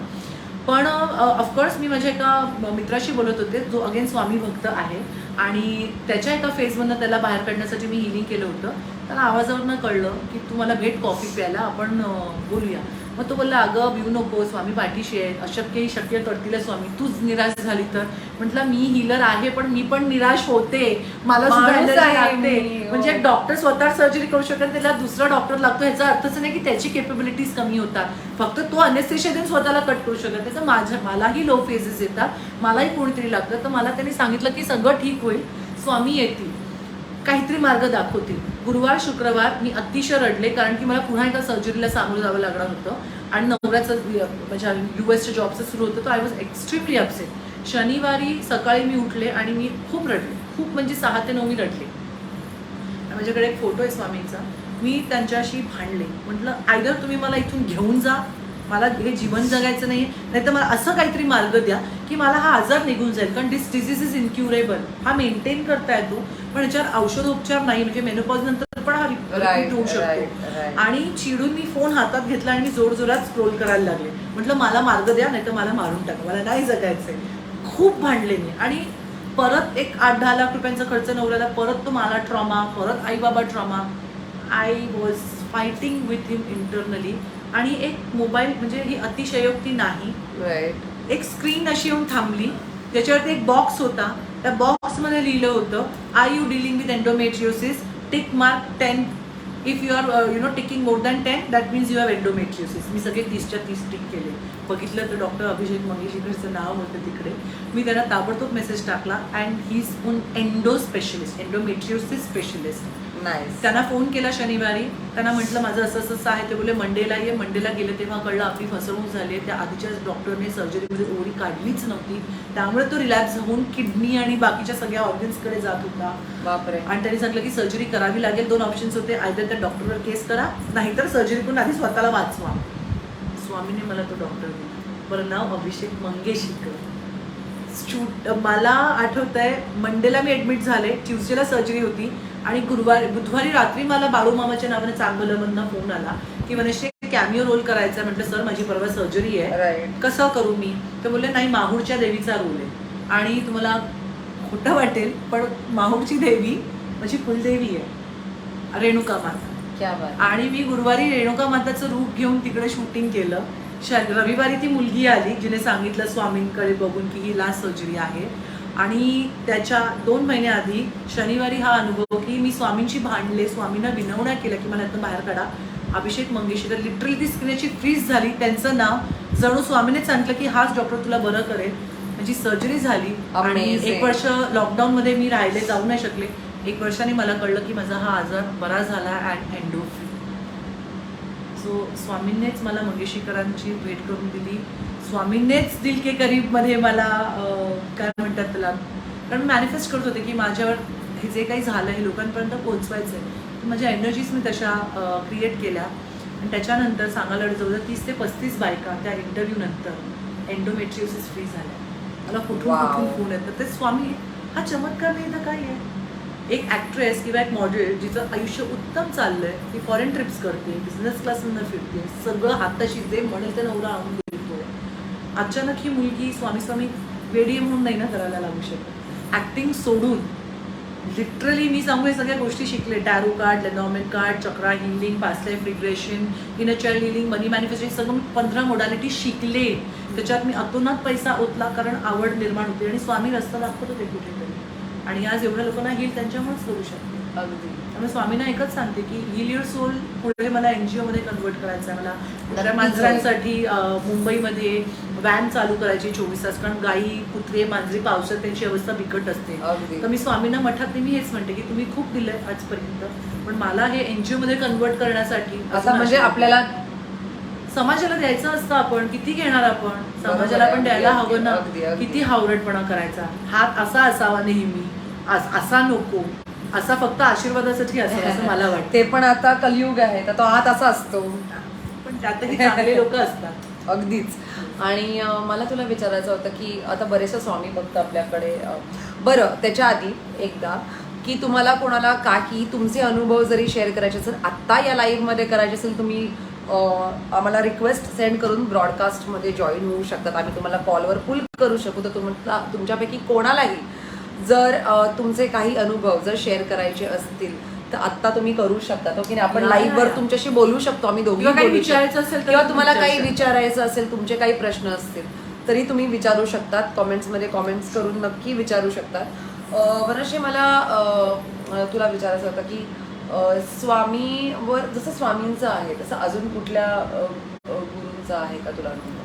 पण ऑफकोर्स मी माझ्या एका मित्राशी बोलत होते जो अगेन स्वामी भक्त आहे आणि त्याच्या एका फेजमधनं त्याला बाहेर काढण्यासाठी मी हिलिंग केलं होतं. त्याला आवाजावरनं कळलं की तू मला भेट कॉफी प्यायला, आपण बोलूया. मग तो बोलला अगं भिऊ नको, स्वामी पाठीशी आहे, अशक्यही शक्य करतील स्वामी, तूच निराश झाली तर. म्हटलं मी हिलर आहे पण मी पण निराश होते, मला सुद्धा एनर्जी लागते. म्हणजे एक डॉक्टर स्वतः सर्जरी करू शकत, त्याला दुसरा डॉक्टर लागतो ह्याचा अर्थच नाही की त्याची केपेबिलिटीज कमी होतात. फक्त तो अनेस्थेशिया देऊन स्वतःला कट करू शकत. त्याचं मलाही लो फेजेस येतात, मलाही कोणीतरी लागतं. तर मला त्यांनी सांगितलं की सगळं ठीक होईल, स्वामी येतील, काहीतरी मार्ग दाखवतील. गुरुवार शुक्रवार मी अतिशय रडले कारण की मला पुन्हा एका सर्जरीला सामोरं जावं लागणार होतं आणि नवऱ्याचं माझ्या US जॉबचं सुरू होतं. तर आय वॉज एक्स्ट्रीमली अपसेट. शनिवारी सकाळी मी उठले आणि मी खूप रडले, खूप म्हणजे 6 ते 9 मी रडले. माझ्याकडे एक फोटो आहे स्वामींचा. मी त्यांच्याशी भांडले, म्हटलं आयदर तुम्ही मला इथून घेऊन जा, मला हे जीवन जगायचं नाही, नाहीतर मला असं काहीतरी मार्ग द्या की मला हा आजार निघून जाईल. कारण दिस डिझीज इज इनक्युरेबल. हा मेंटेन करता येतो पण याच्यावर औषधोपचार नाही. म्हणजे मेनोपॉज नंतर पण हा रिपीट होऊ शकतो. आणि चिडून मी फोन हातात घेतला आणि मी जोरजोरात स्क्रोल करायला लागले. म्हटलं मला मार्ग द्या नाहीतर मला मारून टाका, मला नाही जगायचंय. खूप भांडले मी आणि परत एक 8-10 लाख रुपयांचा खर्च नवऱ्याला, परत तो मला ट्रॉमा, परत आई बाबा trauma. I was fighting with him internally. आणि एक मोबाईल म्हणजे ही अतिशयोक्ती नाही, एक स्क्रीन अशी येऊन थांबली, त्याच्यावरती एक बॉक्स होता. त्या बॉक्समध्ये लिहिलं होतं are you dealing with endometriosis, tick mark 10. If you are ticking more than 10 that means you have endometriosis. मी सगळे 30च्या 30 टिक केले. बघितलं तर डॉक्टर अभिषेक मंगेशीकरचं नाव होतं तिकडे. मी त्यांना ताबडतोब मेसेज टाकला and he is Un endo specialist, endometriosis specialist. त्यांना फोन केला शनिवारी, त्यांना म्हटलं माझं असं असं आहे. ते बोलले मंडेला ये. मंडेला गेले तेव्हा कळलं आपली फसवणूक झाली. त्या आधीच्या डॉक्टरने सर्जरीमध्ये ओव्हरी काढलीच नव्हती, त्यामुळे तो रिलॅप्स होऊन किडनी आणि बाकीच्या सगळ्या ऑर्गन्सकडे जात होता. बापरे. आणि त्यांनी सांगितलं की सर्जरी करावी लागेल. 2 ऑप्शन्स होते, आयदर त्या डॉक्टरवर केस करा नाहीतर सर्जरी करून आधी स्वतःला वाचवा. स्वामीने मला तो डॉक्टर दिला. बरं नाव अभिषेक मंगेशीकर. मला आठवत आहे मंडेला मी ऍडमिट झाले, ट्यूसडेला सर्जरी होती आणि बुधवारी रात्री मला बाळूमामाच्या नावाने चांगलमधनं फोन आला की मनीषे कॅमिओ रोल करायचा. म्हटलं सर माझी परवा सर्जरी आहे, कसं करू मी? ते बोलले नाही माहूरच्या देवीचा रोल आहे आणि तुम्हाला खोटं वाटेल पण माहूरची देवी माझी कुलदेवी आहे, रेणुका माता. आणि मी गुरुवारी रेणुका माताचं रूप घेऊन तिकडे शूटिंग केलं. रविवारी ती मुलगी आली जिने सांगितलं स्वामींकडे बघून की ही लास्ट सर्जरी आहे. आणि त्याच्या 2 महिन्याआधी शनिवारी हा अनुभव की मी स्वामींशी भांडले, स्वामींना विनवण्या केल्या की मला इथं बाहेर काढा. अभिषेक मंगेशीकर लिटरली ती स्क्रीनची फ्रीज झाली. त्यांचं नाव जणू स्वामीनेच सांगितलं की हाच डॉक्टर तुला बरं करेल. माझी सर्जरी झाली आणि 1 वर्ष लॉकडाऊनमध्ये मी राहिले, जाऊ नाही शकले. 1 वर्षाने मला कळलं की माझा हा आजार बरा झाला अँड एंडो फ्री. सो स्वामींनीच मला मंगेशीकरांची भेट करून दिली. स्वामींनीच दिल के करीबमध्ये मला काय म्हणतात त्याला, कारण मॅनिफेस्ट करत होते की माझ्यावर हे जे काही झालं हे लोकांपर्यंत पोहोचवायचं आहे. माझ्या एनर्जीज मी तशा क्रिएट केल्या आणि त्याच्यानंतर सांगायला जवळ 30 ते 35 बायका त्या इंटरव्ह्यू नंतर एंडोमेट्रियोसिस फ्री झाल्या. मला कुठून कुठून फोन येतात. ते स्वामी हा चमत्कार नाही तर काय आहे. एक ॲक्ट्रेस किंवा एक मॉडेल जिचं आयुष्य उत्तम चाललंय, ती फॉरेन ट्रिप्स करते, बिझनेस क्लासमधनं फिरते, सगळं हाताशी जे म्हणेल ते नवरा आणून देतोय. अचानक ही मुलगी स्वामी वेडी म्हणून नाही ना करायला लागू शकत. ॲक्टिंग सोडून लिटरली मी सांगू हे सगळ्या गोष्टी शिकले. Tarot card, Lenormand card, chakra healing, past life regression, inner child healing, money manifestation, सगळं मी 15 मोडॅलिटी शिकले. त्याच्यात मी अतोनात पैसा ओतला कारण आवड निर्माण होते आणि स्वामी रस्ता दाखवत होते कुठेतरी. आणि आज एवढ्या लोकांना हील त्यांच्यामुळेच करू शकते. अगदी. त्यामुळे स्वामींना एकच सांगते की हील युअर सोल. पुढे मला NGO मध्ये कन्वर्ट करायचं आहे. मला त्या मांजरांसाठी मुंबईमध्ये व्हॅन चालू करायची 24 तास, कारण गाई कुत्रे मांजरी पावसात त्यांची अवस्था बिकट असते. तर मी स्वामींना मठात नेहमी हेच म्हणते की तुम्ही खूप दिलंय आजपर्यंत, पण मला हे NGO मध्ये कन्वर्ट करण्यासाठी असं म्हणजे आपल्याला समाजाला द्यायचं असतं. आपण किती घेणार, आपण समाजाला आपण द्यायला हवं ना. किती हावरटपणा करायचा. हात असा असावा नेहमी, असा नको, असा फक्त आशीर्वादासाठी असावा असं मला वाटतं. ते पण आता कलियुग आहे तर तो हात असा असतो, पण त्यातही चांगले लोक असतात. अगदीच. आणि मला तुला विचारायचं होतं की आता बरेचसे स्वामी भक्त आपल्याकडे, बरं त्याच्या आधी एकदा की तुम्हाला कोणाला काही तुमचे अनुभव जरी शेअर करायचे असेल, आत्ता या लाईव्हमध्ये करायचे असेल, तुम्ही आम्हाला रिक्वेस्ट सेंड करून ब्रॉडकास्टमध्ये जॉईन होऊ शकतात. आम्ही तुम्हाला कॉलवर पुल करू शकू. तर तुमच्यापैकी कोणालाही जर तुमचे काही अनुभव जर शेअर करायचे असतील तर आत्ता तुम्ही करू शकता. तो की आपण लाईव्हवर तुमच्याशी बोलू शकतो, आम्ही दोघी काही बोलू विचारायचं शकतो. असेल किंवा तुम्हाला काही विचारायचं असेल, तुमचे काही प्रश्न असतील तरी तुम्ही विचारू शकतात. कॉमेंट्समध्ये कॉमेंट्स करून नक्की विचारू शकतात. बरंचसे मला तुला विचारायचं होतं की स्वामीवर जसं स्वामींचं आहे तसं अजून कुठल्या गुरूंचं आहे का तुला अनुभव?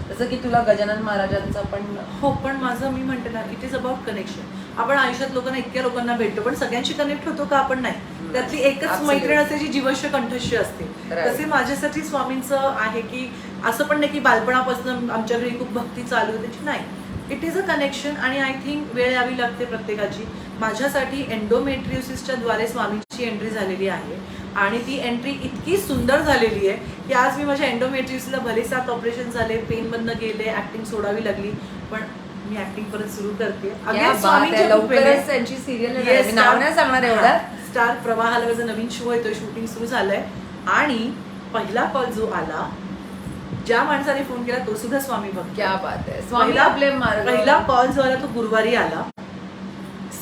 जसं की तुला गजानन महाराजांचा पण. हो, पण माझं मी म्हणते ना, इट इज अबाउट कनेक्शन. आपण आयुष्यात लोकांना इतक्या लोकांना भेटतो, पण सगळ्यांशी कनेक्ट होतो का आपण? नाही. त्यातली एकच मैत्रीण असते जी जीवश्य कंठस्य असते. तसे माझ्यासाठी स्वामींचं आहे की असं पण नाही की बालपणापासून आमच्या घरी खूप भक्ती चालू आहे त्याची, नाही. It is a connection. आणि आय थिंक वेळ यावी लागते प्रत्येकाची. माझ्यासाठी एन्डोमेट्रियोसिसच्या द्वारे स्वामींची एंट्री झालेली आहे आणि ती एंट्री इतकी सुंदर झालेली आहे की आज मी माझ्या एन्डोमेट्रियोसिसला भले 7 ऑपरेशन झाले, पेनमधनं गेले, ऍक्टिंग सोडावी लागली, पण मी ऍक्टिंग परत सुरू करते. लवकरच त्यांची सिरियल नाव नाही सांगणार एवढा. स्टार प्रवाहाला माझा नवीन शो येतोय, शूटिंग सुरू झालंय. आणि पहिला कॉल जो आला, ज्या माणसाने फोन केला तो सुद्धा स्वामी भक्त. क्या बात आहे. स्वामी आपले पहिला कॉल जो आला तो गुरुवारी आला.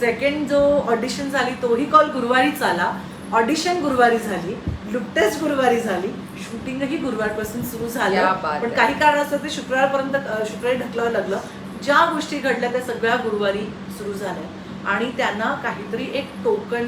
सेकंड जो ऑडिशन झाली तोही कॉल गुरुवारीच आला. ऑडिशन गुरुवारी झाली, लुक टेस्ट गुरुवारी झाली, शूटिंगही गुरुवारपासून सुरू झालं. पण काही कारणास्तव ते शुक्रवारी ढकलावं लागलं. ज्या गोष्टी घडल्या त्या सगळ्या गुरुवारी सुरू झाल्या आणि त्यांना काहीतरी एक टोकन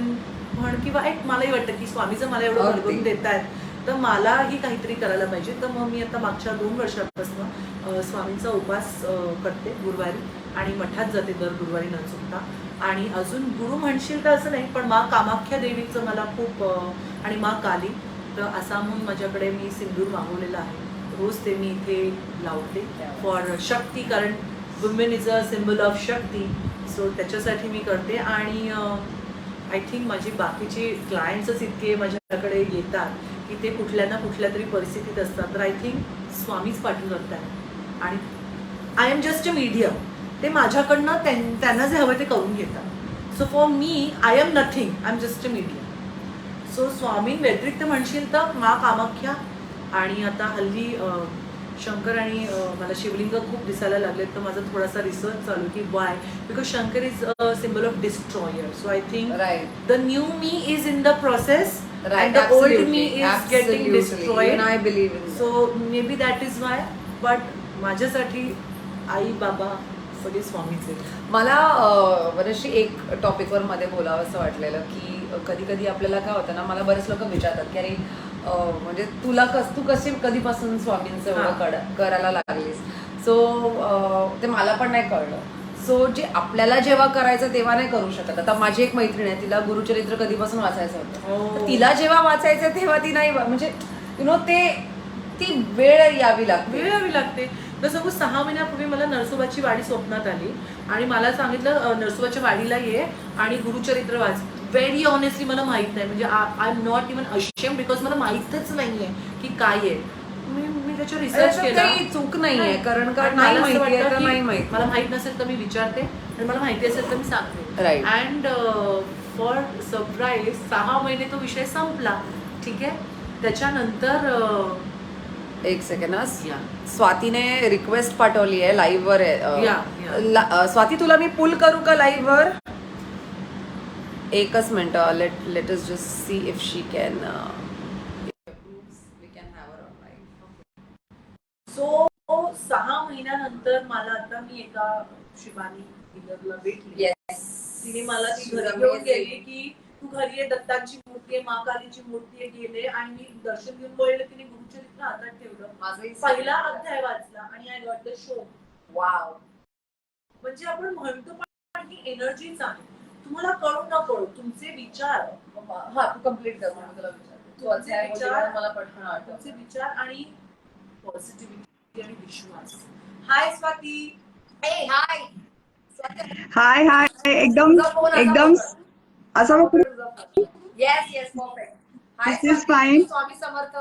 म्हण किंवा एक मलाही वाटतं की स्वामी जर मला एवढं घडवून देत आहेत तर मलाही काहीतरी करायला पाहिजे. तर मग मी आता मागच्या 2 वर्षापासून स्वामींचा उपास करते गुरुवारी आणि मठात जाते दर गुरुवारी न चुकता. आणि अजून गुरु म्हणशील तर असं नाही, पण माँ कामाख्या देवीचं मला खूप आणि माँ काली तर आसामहून माझ्याकडे मी सिंदूर मागवलेला आहे. रोज ते मी इथे लावते फॉर शक्ती, कारण women is a symbol of Shakti. So त्याच्यासाठी मी करते. आणि आय थिंक माझी बाकीची क्लायंट्सच इतके माझ्याकडे येतात की ते कुठल्या ना कुठल्या तरी परिस्थितीत असतात. तर आय थिंक स्वामीच पाठवून करतात आणि I am just a medium. ते माझ्याकडनं त्यांना जे हवं ते करून घेतात. So for me I am nothing, I am just a medium. So Swami व्यतिरिक्त म्हणशील तर माँ कामाख्या. आणि आता हल्ली शंकर आणि मला शिवलिंग खूप दिसायला लागलेत. तर माझा थोडासा रिसर्च चालू की Y, because Shankar is a symbol of destroyer. So I think the new me is in the process and the old me is getting destroyed. And I believe in so maybe that is why. but माझ्यासाठी आई बाबा सगळे स्वामीचे. मला बरेचशी एक टॉपिकवर मध्ये बोलावं असं वाटलेलं की कधी कधी आपल्याला काय होतं ना, मला बरेच लोक विचारतात की अरे म्हणजे तू कधीपासून स्वामींचं एवढं करायला लागलीस. सो ते मला पण नाही कळलं. सो जे आपल्याला जेव्हा करायचं तेव्हा नाही करू शकत. आता माझी एक मैत्रीण आहे, तिला गुरुचरित्र कधीपासून वाचायचं होतं. तिला जेव्हा वाचायचं तेव्हा ती नाही, म्हणजे ती वेळ यावी लागते. जसं 6 महिन्यापूर्वी मला नरसोबाची वाडी स्वप्नात आली आणि मला सांगितलं नरसोबाच्या वाडीला ये आणि गुरुचरित्र वाच. व्हेरी ऑनेस्टली मला माहित नाही, म्हणजे I am not even ashamed because मला माहितच नाहीये की काय आहे. मी त्याच्यावर रिसर्च केला. चूक नाहीये, कारण मला माहित नसेल तर मी विचारते आणि मला माहिती असेल तर मी सांगते. अँड फॉर सरप्राईज 6 महिने तो विषय संपला. ठीक आहे. त्याच्यानंतर एक सेकंड, स्वातीने रिक्वेस्ट पाठवली आहे लाईव्हवर. स्वाती तुला मी पुल करू का लाईव्हवर? एकच minute. Let us just see if she can. So 6 महिन्यानंतर मला आता मी एका शिवानी हिलरला भेटली. येस. तिने मला ती घरी Amazing. घेऊन गेली की तू घरी आहे, दत्ताची मूर्ती आहे, महाकालीची मूर्ती आहे, गेले आणि मी दर्शन घेऊन बोलले. तिने गुरुचरित्र हातात ठेवलं, पहिला अध्याय वाचला आणि I got the show. Wow. म्हणजे आपण म्हणतो पण ही एनर्जीच आहे. तुम्हाला कळू न कळू तुमचे विचार, हा तू कम्प्लीट कर म्हणून तुला विचारते. तू अध्याय बोलली मला पटकन आठवलं. तुमचे विचार आणि पॉझिटिव्हिटी आणि विश्वास. हाय स्वाती. ए हाय. हाय हाय एकदम एकदम असं yes yes perfect. High This is Swati, fine. Swami Samarth.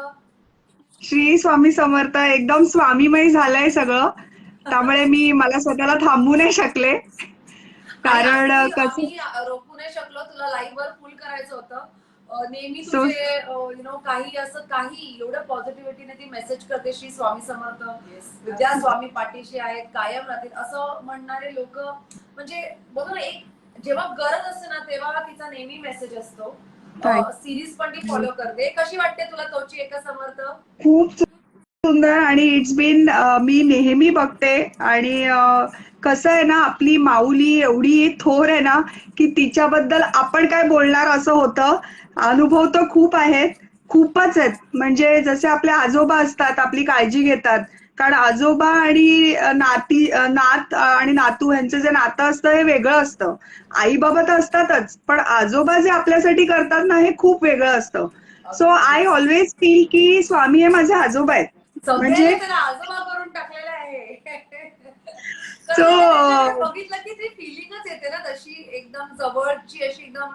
Shri Swami समर्थ. एकदम स्वामीमय झालंय सगळं, त्यामुळे मला स्वतःला थांबू नाही शकले. कारण कसं आम्ही रोखू नाही शकलो, तुला लाईव्ह वर फुल करायचं होतं. नेहमी So- तुझे काही असं काही एवढं पॉझिटिव्हिटीने ती मेसेज करते, श्री स्वामी समर्थ, विद्या स्वामी पाठीशी आहेत, कायम राहतील असं म्हणणारे लोक. म्हणजे बघा ना, एक जेव्हा गरज असते ना तेव्हा तिचा नेहमी मेसेज असतो. सिरीज पण ती फॉलो करते. कशी वाटते तुला तोची एक समर्थ? खूप सुंदर. आणि इट्स बीन मी नेहमी बघते. आणि कसं आहे ना, आपली माऊली एवढी थोर आहे ना की तिच्याबद्दल आपण काय बोलणार असं होतं. अनुभव तर खूप आहेत, खूपच आहेत. म्हणजे जसे आपले आजोबा असतात, आपली काळजी घेतात. कारण आजोबा आणि नात आणि नातू यांचं जे नातं असतं हे वेगळं असतं. आई बाबा तर असतातच, पण आजोबा जे आपल्यासाठी करतात ना हे खूप वेगळं असतं. सो आय ऑलवेज फील की स्वामी हे माझे आजोबा आहेत. म्हणजे त्याला आजोबा करून टाकलेलं आहे. So, बघितलं की ती फिलिंगच येते ना तशी, एकदम जवळची अशी, एकदम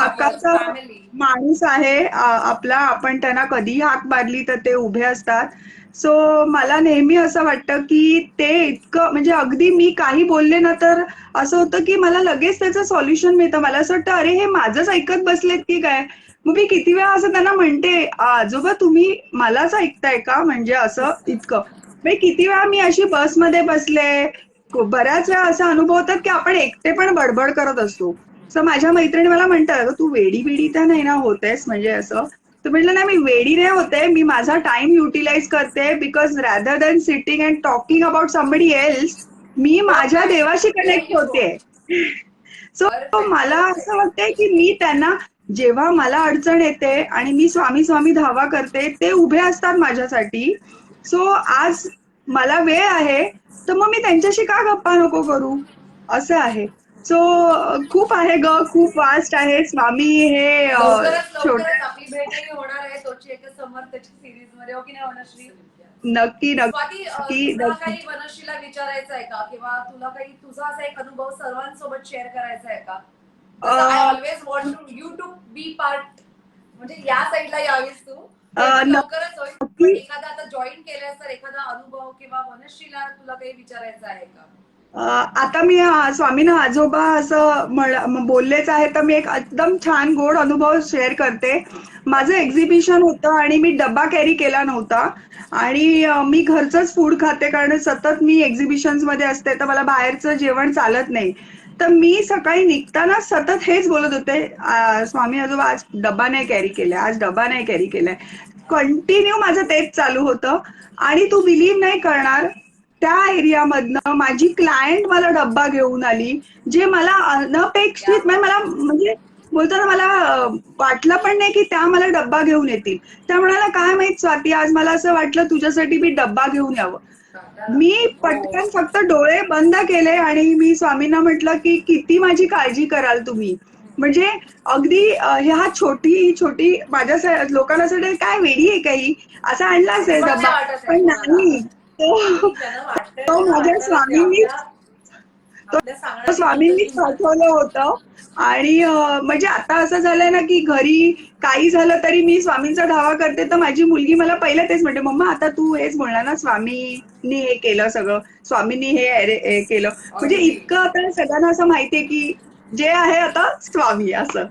हक्काचा फॅमिली. माणूस आहे आपला. आपण त्यांना कधीही हाक मारली तर ते उभे असतात. सो मला नेहमी असं वाटतं की ते इतकं, म्हणजे अगदी मी काही बोलले ना तर असं होतं की मला लगेच त्याचं सॉल्युशन मिळतं. मला असं वाटतं अरे हे माझंच ऐकत बसलेत की काय. मग मी किती वेळा असं त्यांना म्हणते, आजोबा तुम्ही मलाच ऐकताय का, म्हणजे असं इतकं. म्हणजे किती वेळा मी अशी बसमध्ये बसले, बऱ्याच वेळा असा अनुभव होतात की आपण एकटे पण बडबड करत असतो. सो माझ्या मैत्रिणी मला म्हणतात, तू वेडी बिडी तर नाही ना होतेस, म्हणजे असं. तर म्हटलं नाही, मी वेडी नाही होते, मी माझा टाइम युटिलाइज करते. Because rather than sitting and talking about somebody else, मी माझ्या देवाशी कनेक्ट होते. सो मला असं वाटतंय की मी त्यांना, जेव्हा मला अडचण येते आणि मी स्वामी स्वामी धावा करते, ते उभे असतात माझ्यासाठी. सो आज मला वेळ आहे तर मग मी त्यांच्याशी का गप्पा नको करू, असं आहे. सो खूप आहे ग, खूप वास्ट आहे. स्वामी हे छोट्या, लवकरच आपली भेटही होणार आहे तोची एक समर्थची सिरीज मध्ये, हो की नाही वनश्री? नक्की स्वाती, नक्की तुला नक्की. काही वनश्रीला विचारायचं आहे का, किंवा तुला काही तुझा असा एक अनुभव सर्वांसोबत शेअर करायचा आहे का? I always want to you to be part, म्हणजे या साईडला यावीस तू. लवकरच होईल, पण एखादा आता जॉईन केल्यास तर एखादा अनुभव किंवा वनश्रीला तुला काही विचारायचं आहे का? आता मी स्वामीनं आजोबा असं बोललेच आहे, तर मी एक एकदम छान गोड अनुभव शेअर करते. माझं एक्झिबिशन होतं आणि मी डब्बा कॅरी केला नव्हता. आणि मी घरचंच फूड खाते, कारण सतत मी एक्झिबिशन्स मध्ये असते, तर मला बाहेरचं जेवण चालत नाही. तर मी सकाळी निघताना सतत हेच बोलत होते, स्वामी आजोबा आज डब्बा नाही कॅरी केलाय, आज डब्बा नाही कॅरी केलाय. कंटिन्यू माझं तेच चालू होतं. आणि तू बिलीव्ह नाही करणार, त्या एरियामधनं माझी क्लायंट मला डब्बा घेऊन आली, जे मला अनपेक्षित, म्हणजे बोलताना मला वाटलं पण नाही की त्या मला डब्बा घेऊन येतील. त्या म्हणाला, काय माहित स्वाती, आज मला असं वाटलं तुझ्यासाठी मी डब्बा घेऊन यावं. मी पटकन फक्त डोळे बंद केले आणि मी स्वामींना म्हटलं की किती माझी काळजी कराल तुम्ही. म्हणजे अगदी ह्या छोटी छोटी माझ्या लोकांना असं काय वेडी आहे काही, असा आणला असेल डब्बा, पण नाही. तो माझ्या स्वामींनीच पाठवलं होतं. आणि म्हणजे आता असं झालंय ना की घरी काही झालं तरी मी स्वामींचा धावा करते, तर माझी मुलगी मला पहिलं तेच म्हणते, मम्मा आता तू हेच बोलणार ना, स्वामींनी हे केलं सगळं, स्वामींनी हे केलं. म्हणजे इतकं आता सगळ्यांना असं माहितीये की जे आहे आता स्वामी असं.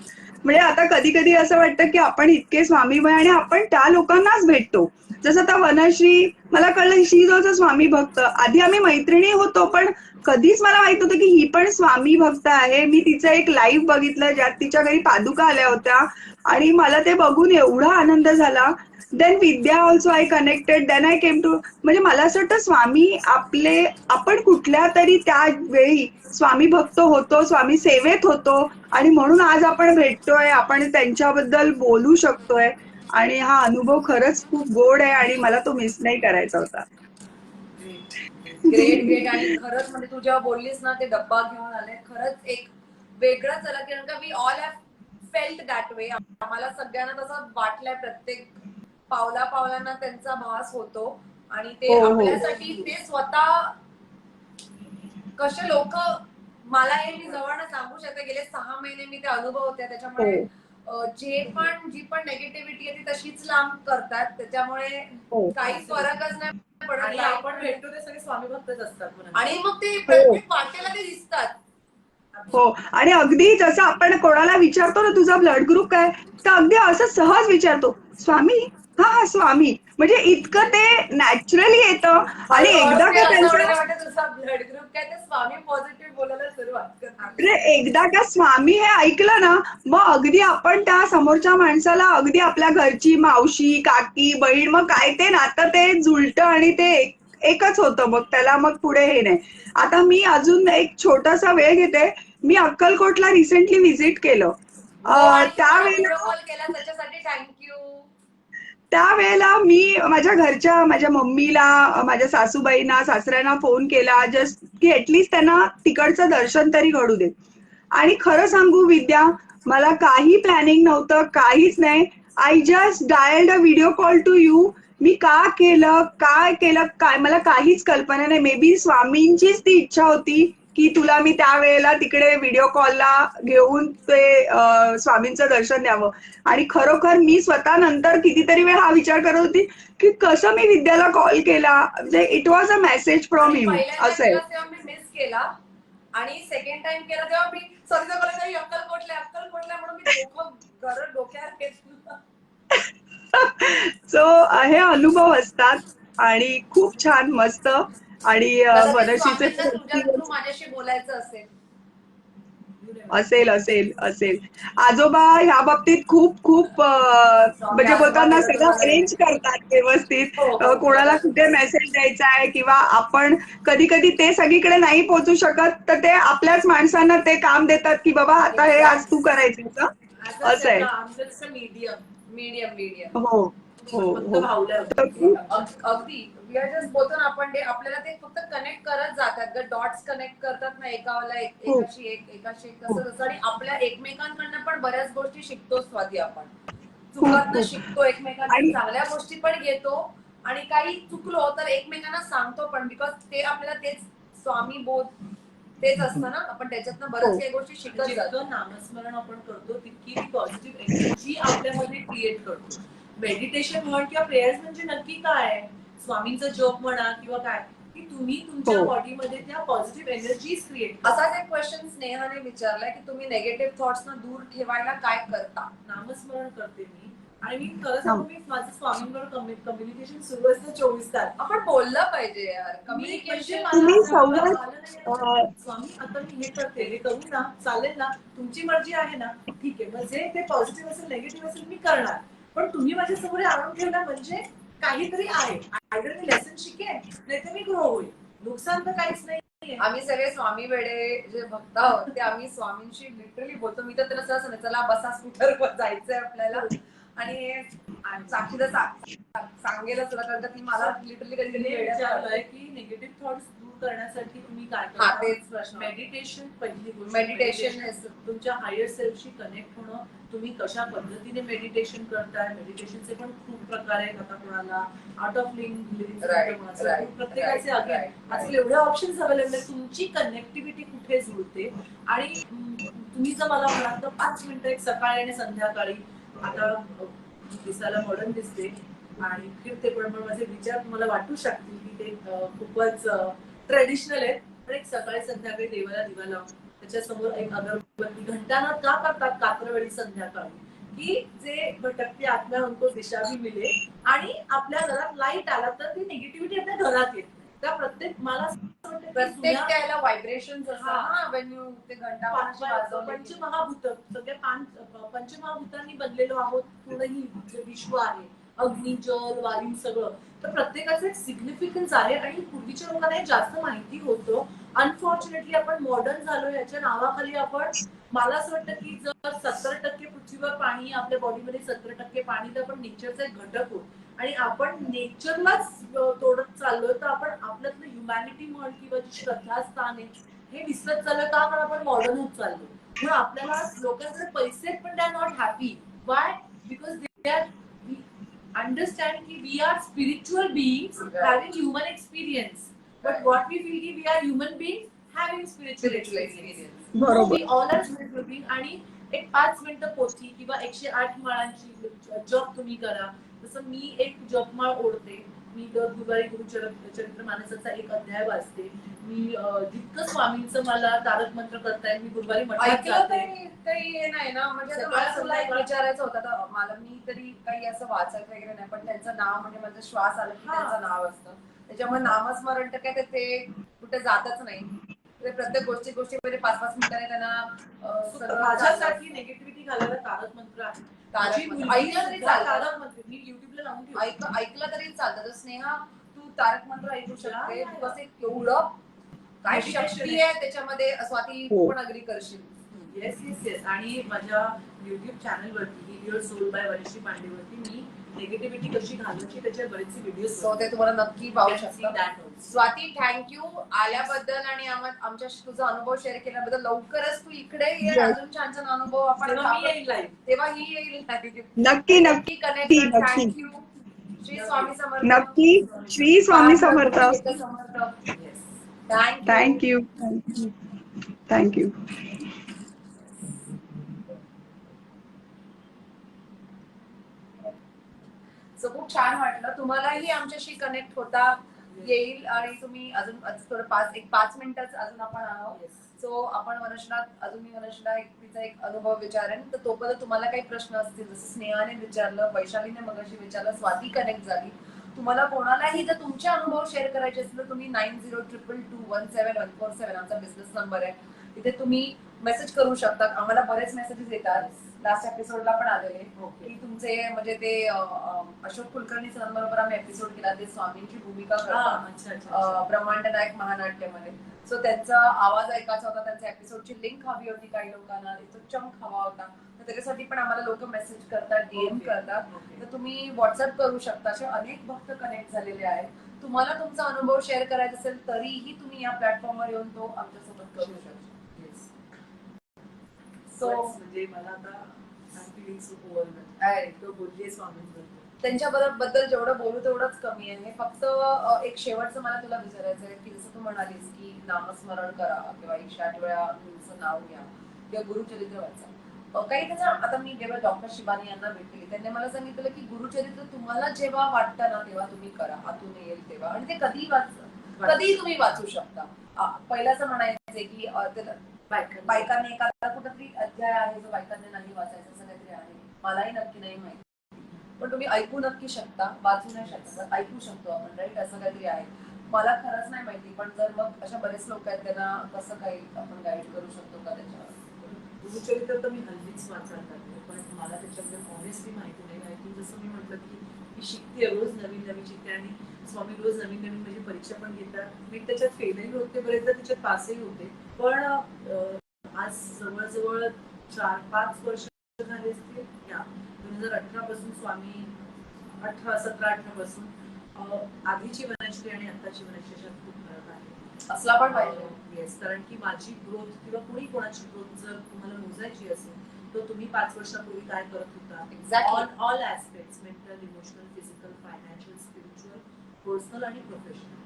म्हणजे आता कधी कधी असं वाटतं की आपण इतके स्वामीमय आणि आपण त्या लोकांनाच भेटतो. जसं आता वनश्री, मला कळलं शी इज ऑल्सो स्वामी भक्त. आधी आम्ही मैत्रिणी होतो, पण कधीच मला माहित होतं की ही पण स्वामी भक्त आहे. मी तिचं एक लाईव्ह बघितलं ज्यात तिच्या घरी पादुका आल्या होत्या आणि मला ते बघून एवढा आनंद झाला. Then Vidya also I connected, then I came to, म्हणजे मला असं वाटतं स्वामी आपण कुठल्या तरी त्या वेळी स्वामी भक्त होतो, स्वामी सेवेत होतो आणि म्हणून आज आपण भेटतोय, आपण त्यांच्याबद्दल बोलू शकतोय आणि हा अनुभव खरंच खूप गोड आहे आणि मला तो मिस नाही करायचा होता. Great great. आणि खरंच म्हणजे तू जेव्हा बोललीस ना ते डब्बा घेऊन आले, खरंच एक वेगळंच झालं, कारण का we all have felt that way. आम्हाला सगळ्यांना तसं वाटलंय, प्रत्येक पावला पावलांना त्यांचा भास होतो आणि ते हो, हो. आपल्यासाठी ते स्वतः कसे लोक, मला हे मी जवळनं सांगू शकते, गेले 6 महिने मी ते अनुभव होते, त्याच्यामुळे हो, जी पण नेगेटिव्हिटी आहे ती तशीच लांब करतात, त्याच्यामुळे हो, काही फरकच नाही पडत. आणि आपण भेटतो ते सगळे स्वामी भक्तच असतात म्हणून. आणि मग ते हो. प्रत्येक वाटेला ते दिसतात. हो, आणि अगदी जसं आपण कोणाला विचारतो ना तुझा ब्लड ग्रुप काय, तर अगदी असं सहज विचारतो, स्वामी, हा स्वामी, म्हणजे इतकं ते नॅचरली येतं. आणि हळूहळू एकदा ते का असं त्यांचं, म्हणायला वाटतं तुझा ब्लड ग्रुप काय, ते स्वामी पॉझिटिव्ह बोलायला सुरुवात करतात. म्हणजे एकदा का स्वामी हे ऐकलं ना, मग अगदी आपण त्या समोरच्या माणसाला अगदी आपल्या घरची मावशी, काकी, बहीण, मग काय ते नातं ते जुळतं आणि ते एकच होतं. मग त्याला मग पुढे हे नाही. आता मी अजून एक छोटासा वेळ घेते. मी अक्कलकोटला रिसेंटली व्हिजिट केलं. हो, आणि तू मला व्हिडिओ त्यावेळेला कॉल केला त्याच्यासाठी थँक्यू. त्यावेळेला मी माझ्या मम्मीला, माझ्या सासूबाईंना, सासऱ्यांना फोन केला जस्ट की ॲटलीस्ट त्यांना तिकडचं दर्शन तरी घडू दे. आणि खरं सांगू विद्या, मला काही प्लॅनिंग नव्हतं, काहीच नाही. I just dialled a video call to you. मी का केलं, काय केलं, काय मला काहीच कल्पना नाही. मे बी स्वामींचीच ती इच्छा होती की तुला मी त्यावेळेला तिकडे व्हिडिओ कॉलला घेऊन ते स्वामींचं दर्शन द्यावं. आणि खरोखर मी स्वतः नंतर कितीतरी वेळ हा विचार करत होती की कसं मी विद्याला कॉल केला. म्हणजे it was a message from आणि हिम, पहिल्यांदा असं आहे. केला तेव्हा मी मिस केला, आणि सेकंड टाइम केला तेव्हा मी सगळं बोलायचं अक्कलकोटला म्हणून मी डोक्यावर घेतलं. सो हे अनुभव असतात आणि खूप छान, मस्त. आणि कदाचित मनशीचे स्वामींना तुझ्या थ्रू माझ्याशी बोलायचं असेल. असेल, असेल, असेल. आजोबा ह्या बाबतीत खूप खूप स्वामी म्हणजे आशीर्वाद बोलताना देतो सगळं तुम्हाला. अरेंज करतात व्यवस्थित. हो हो, कोणाला कुठे मेसेज द्यायचा आहे किंवा आपण कधी कधी ते सगळीकडे नाही पोहोचू शकत, तर ते आपल्याच माणसांना ते काम देतात की बाबा आता हे आज तू करायचं, असं आहे. आमचं मीडियम मीडियम मीडियम. हो, हो, फक्त हो. भावल्या तर खूप अगदी वी आर जस्ट बोलतो ना आपण, ते आपल्याला ते फक्त कनेक्ट करत जातात, डॉट्स कनेक्ट करतात ना, एकाला खूप एकाशी एक खूप तसं तसं. आणि आपल्या एकमेकांकडनं पण बऱ्याच गोष्टी शिकतो स्वाती आपण, खूप चुकातनं खूप शिकतो, एकमेकांच्या आणि चांगल्या गोष्टी पण घेतो, आणि काही चुकलो तर एकमेकांना सांगतो पण, बिकॉज ते आपल्याला तेच स्वामी बोध तेच असतं ना, आपण त्याच्यातनं बऱ्याच हो, काही गोष्टी शिकत जातो. जितकं नामस्मरण आपण करतो तितकी ती पॉझिटिव्ह एनर्जी आपल्यामध्ये क्रिएट करतो. मेडिटेशन म्हण किंवा प्रेयर्स म्हणजे नक्की काय, स्वामींचा जप म्हणा किंवा काय, की तुम्ही तुमच्या हो. बॉडीमध्ये त्या पॉझिटिव्ह एनर्जीज क्रिएट करता. असाच एक क्वेश्चन स्नेहाने विचारलाय की तुम्ही नेगेटिव्ह थॉट्स ना दूर ठेवायला काय करता. नामस्मरण करते मी, आणि मी खरं हां. सांगू, मी माझं स्वामींवर कम्युनिकेशन सुरू असतं 24 तास. आपण बोललं पाहिजे यार, म्हणजे कम्युनिकेशन. तुम्ही मला संवाद आलं नाही, स्वामी आता मी हे करते, हे करू ना, चालेल ना, तुमची मर्जी आहे ना, ठीक आहे, म्हणजे ते पॉझिटिव्ह असेल नेगेटिव्ह असेल मी करणार, पण तुम्ही माझ्या समोर आणून ठेवलं म्हणजे काहीतरी आहे. आयदर मी लेसन शिकेन, नाही तर मी ग्रो होईल, नुकसान तर काहीच नाही. आम्ही सगळे स्वामी वेडे जे भक्त आहोत ते आम्ही स्वामींशी लिटरली बोलतो. मी तर त्याला सहज सांगते, चला बसा स्कूटरवर जायचंय आपल्याला, आणि साक्षीला सांगेलच तुला, कारण ती मला लिटरली कधी कधी विचारलंय की निगेटिव्ह थॉट्स दूर करण्यासाठी तुम्ही काय हा करता. तेच प्रश्न. मेडिटेशन पहिली गोष्ट. मेडिटेशन तुमच्या हायर सेल्फशी कनेक्ट होणं. तुम्ही कशा पद्धतीने मेडिटेशन करताय, मेडिटेशनचे पण खूप प्रकार आहेत. आता कोणाला आउट ऑफ लिव्हिंग प्रत्येकाचे अगेन आजकाल एवढे ऑप्शन्स अवेलेबल आहेत. तुमची कनेक्टिव्हिटी कुठे जुळते, आणि तुम्ही जर मला म्हणाल तर 5 मिनिटं एक सकाळी आणि संध्याकाळी, आता दिसायला मॉडर्न दिसते आणि फिरते, पण माझे विचार तुम्हाला वाटू शकतील की ते खूपच ट्रेडिशनल आहेत. पण एक सकाळी संध्याकाळी देवाला दिवा लावून त्याच्यासमोर एक अगरबत्ती, घंटानाद का करतात कात्रवेळी संध्याकाळी, की जे भटकते आत्मा उनको दिशा भी मिले आणि आपल्या घरात लाईट आला तर ती निगेटिव्हिटी आपल्या घरात येत नाही. त्या प्रत्येक मला असं वाटतं की प्रत्येक जुन्या त्याला व्हायब्रेशन हा. when you ते घंटा कोणाची वाजवली की- पंचमहाभूत सगळे पंचमहाभूतांनी बनलेलो आहोत. पूर्ण ही जे विश्व आहे, अग्नी, जल, वायू सगळं, तर प्रत्येकाचं एक सिग्निफिकन्स आहे आणि पूर्वीच्या लोकांना हे जास्त माहिती होतं. अनफॉर्च्युनेटली आपण मॉडर्न झालो, याच्या नावाखाली आपण, मला असं वाटतं की जर 70% पृथ्वीवर पाणी, आपल्या बॉडीमध्ये 70% पाणी, तर आपण नेचरचा एक घटक आहोत आणि आपण नेचरलाच तोडत चाललोय. तर आपण आपल्यातलं ह्युमॅनिटी म्हण किंवा जी श्रद्धास्थान आहे हे विसरत चाललोय का? कारण आपण मॉडर्न होत चाललो. म्हणून आपल्याला लोकांकडे पैसे पण they are not happy. Why? Because they are understand की we are spiritual beings having human experience. But what we feel की we are human beings having spiritual experience. बरोबर. We all are spiritual being. आणि एक 5 मिनिटं पोथी किंवा 108 माळांची जप तुम्ही करा. जसं मी एक जपमाळ ओढते, मी दर गुरुवारी गुरुचरित्र मानसाचा एक अध्याय वाचते. मी जितकं स्वामींचं मला तारक मंत्र करताय, मी गुरुवारी मठात ऐकलं जाते. काही हे नाही ना, म्हणजे आता सकाळ मला तुला एक संध्याकाळ. विचारायचं होतं. आता मला मी तरी काही असं वाचत वगैरे नाही, पण त्यांचं नाव म्हणजे माझं श्वास आला की हा. त्यांचं नाव असतं. त्याच्यामुळे नामस्मरण तर काय ते कुठे जातच नाही. ते प्रत्येक गोष्टीमध्ये 5-5 मिनिटांनी त्यांना सगळं माझ्यासाठी निगेटिव्हिटी घालायला तारक मंत्र आहे. तारक माझी मंत्र. मुलगी ऐकलं तरी सुद्धा चालतं. तारक मंत्र मी युट्यूबला लावून ठेवते. ऐकलं तरी चालतं. तर स्नेहा, तू तारक मंत्र ऐकू शकते. या. बिकॉज एक एवढं काय Meditation शक्ती आहे त्याच्यामध्ये. स्वाती हो. तू पण अग्री करशील. Yes yes yes. आणि माझ्या युट्यूब चॅनल वरती heal your soul by Vanishri पांडेवरती मी निगेटिव्हिटी कशी घालवायची त्याच्यावर बरेचसे व्हिडिओज सो ते तुम्हाला नक्की पाहू शकता. स्वाती, थँक्यू आल्याबद्दल आणि आमच्याशी तुझा अनुभव शेअर केल्याबद्दल. लवकरच तू इकडे ये. Yes. अजून छान छान अनुभव आपण तेव्हा ही येईल. नक्की नक्की कनेक्ट. नक्की थँक्यू. श्री स्वामी समर्थ. नक्की. Shri Swami Samarth. Thank you. Thank you. Thank you. So खूप छान वाटलं. तुम्हालाही आमच्याशी कनेक्ट होता येईल आणि तुम्ही अजून थोडं 5 मिनिटाच अजून आपण आहोत. सो आपण वनश्नात अजून मी वनश्ला तिचा एक अनुभव विचारेन. तर तोपर्यंत तुम्हाला काही प्रश्न असतील, जसं स्नेहाने विचारलं, वैशालीने मगाशी विचारलं, स्वाती कनेक्ट झाली, तुम्हाला कोणालाही जर तुमचे अनुभव शेअर करायचे असतील तर तुम्ही 9022217147 आमचा बिझनेस नंबर आहे. तिथे तुम्ही मेसेज करू शकता. आम्हाला बरेच मेसेजेस येतात. लास्ट एपिसोडला पण आलेले की तुमचे म्हणजे ते अशोक कुलकर्णी सरांबरोबर आम्ही एपिसोड केला. ते स्वामींची भूमिका करतात ब्रह्मांड नायक महानाट्यमध्ये. सो त्यांचा आवाज ऐकायचा होता, त्यांच्या एपिसोडची लिंक हवी होती काही लोकांना, तो चंक हवा होता. तर त्याच्यासाठी पण आम्हाला लोक मेसेज करतात, डीएम करतात. तर तुम्ही व्हॉट्सअप करू शकता. असे अनेक भक्त कनेक्ट झालेले आहेत. तुम्हाला तुमचा अनुभव शेअर करायचा असेल तरीही तुम्ही या प्लॅटफॉर्मवर येऊन तो आमच्यासोबत करू शकता. सो म्हणजे मला आता बोललीये स्वामींबद्दल. त्यांच्याबद्दल जेवढं बोलू तेवढंच कमी आहे. फक्त एक शेवटचं मला तुला विचारायचं आहे की जसं तू म्हणालीस की नामस्मरण करा किंवा 108 वेळा तुमचं नाव घ्या किंवा गुरुचरित्र वाचा. काही त्याचा आता मी जेव्हा डॉक्टर शिबानी यांना भेटली त्यांनी मला सांगितलं की गुरुचरित्र तुम्हाला जेव्हा वाटतं ना तेव्हा तुम्ही करा, आतून येईल तेव्हा, आणि ते कधीही तुम्ही वाचू शकता. पहिल्याच म्हणायचंय की बायकांनी एखादा कुठेतरी अध्याय आहे जो बायकांनी नाही वाचायचा असं काहीतरी आहे. मलाही नक्की नाही माहिती, पण तुम्ही ऐकू नक्की शकता, वाचू नाही शकता. ऐकू शकतो आपण, राईट? असं काहीतरी आहे. मला खरंच नाही माहिती, पण जर मग अशा बरेच लोक आहेत त्यांना कसं काही आपण गाईड करू शकतो का त्याच्यावर? गुरुचरित्र तर मी हल्लीच वाचायला लागले, पण मला त्याच्याबद्दल ऑनेस्टली माहिती नाही. माहिती जसं मी म्हटलं की मी शिकते, रोज नवीन नवीन शिकते आणि स्वामी रोज नवीन नवीन माझी परीक्षा पण घेतात. मी त्याच्यात फेलही होते, बरेचदा त्याच्यात पासही होते. पण आज जवळजवळ 4-5 वर्ष झाले असतील. 2018 पासून स्वामी 17-18 पासून आधीची वनश्री आणि आताची वनश्री अशात खूप फरक आहे. असला पण पाहिजे. येस, कारण की माझी ग्रोथ किंवा कोणाची ग्रोथ जर तुम्हाला मोजायची असेल तर तुम्ही 5 वर्षापूर्वी काय करत होता, all aspects, mental, emotional, physical, financial, spiritual, personal आणि प्रोफेशनल.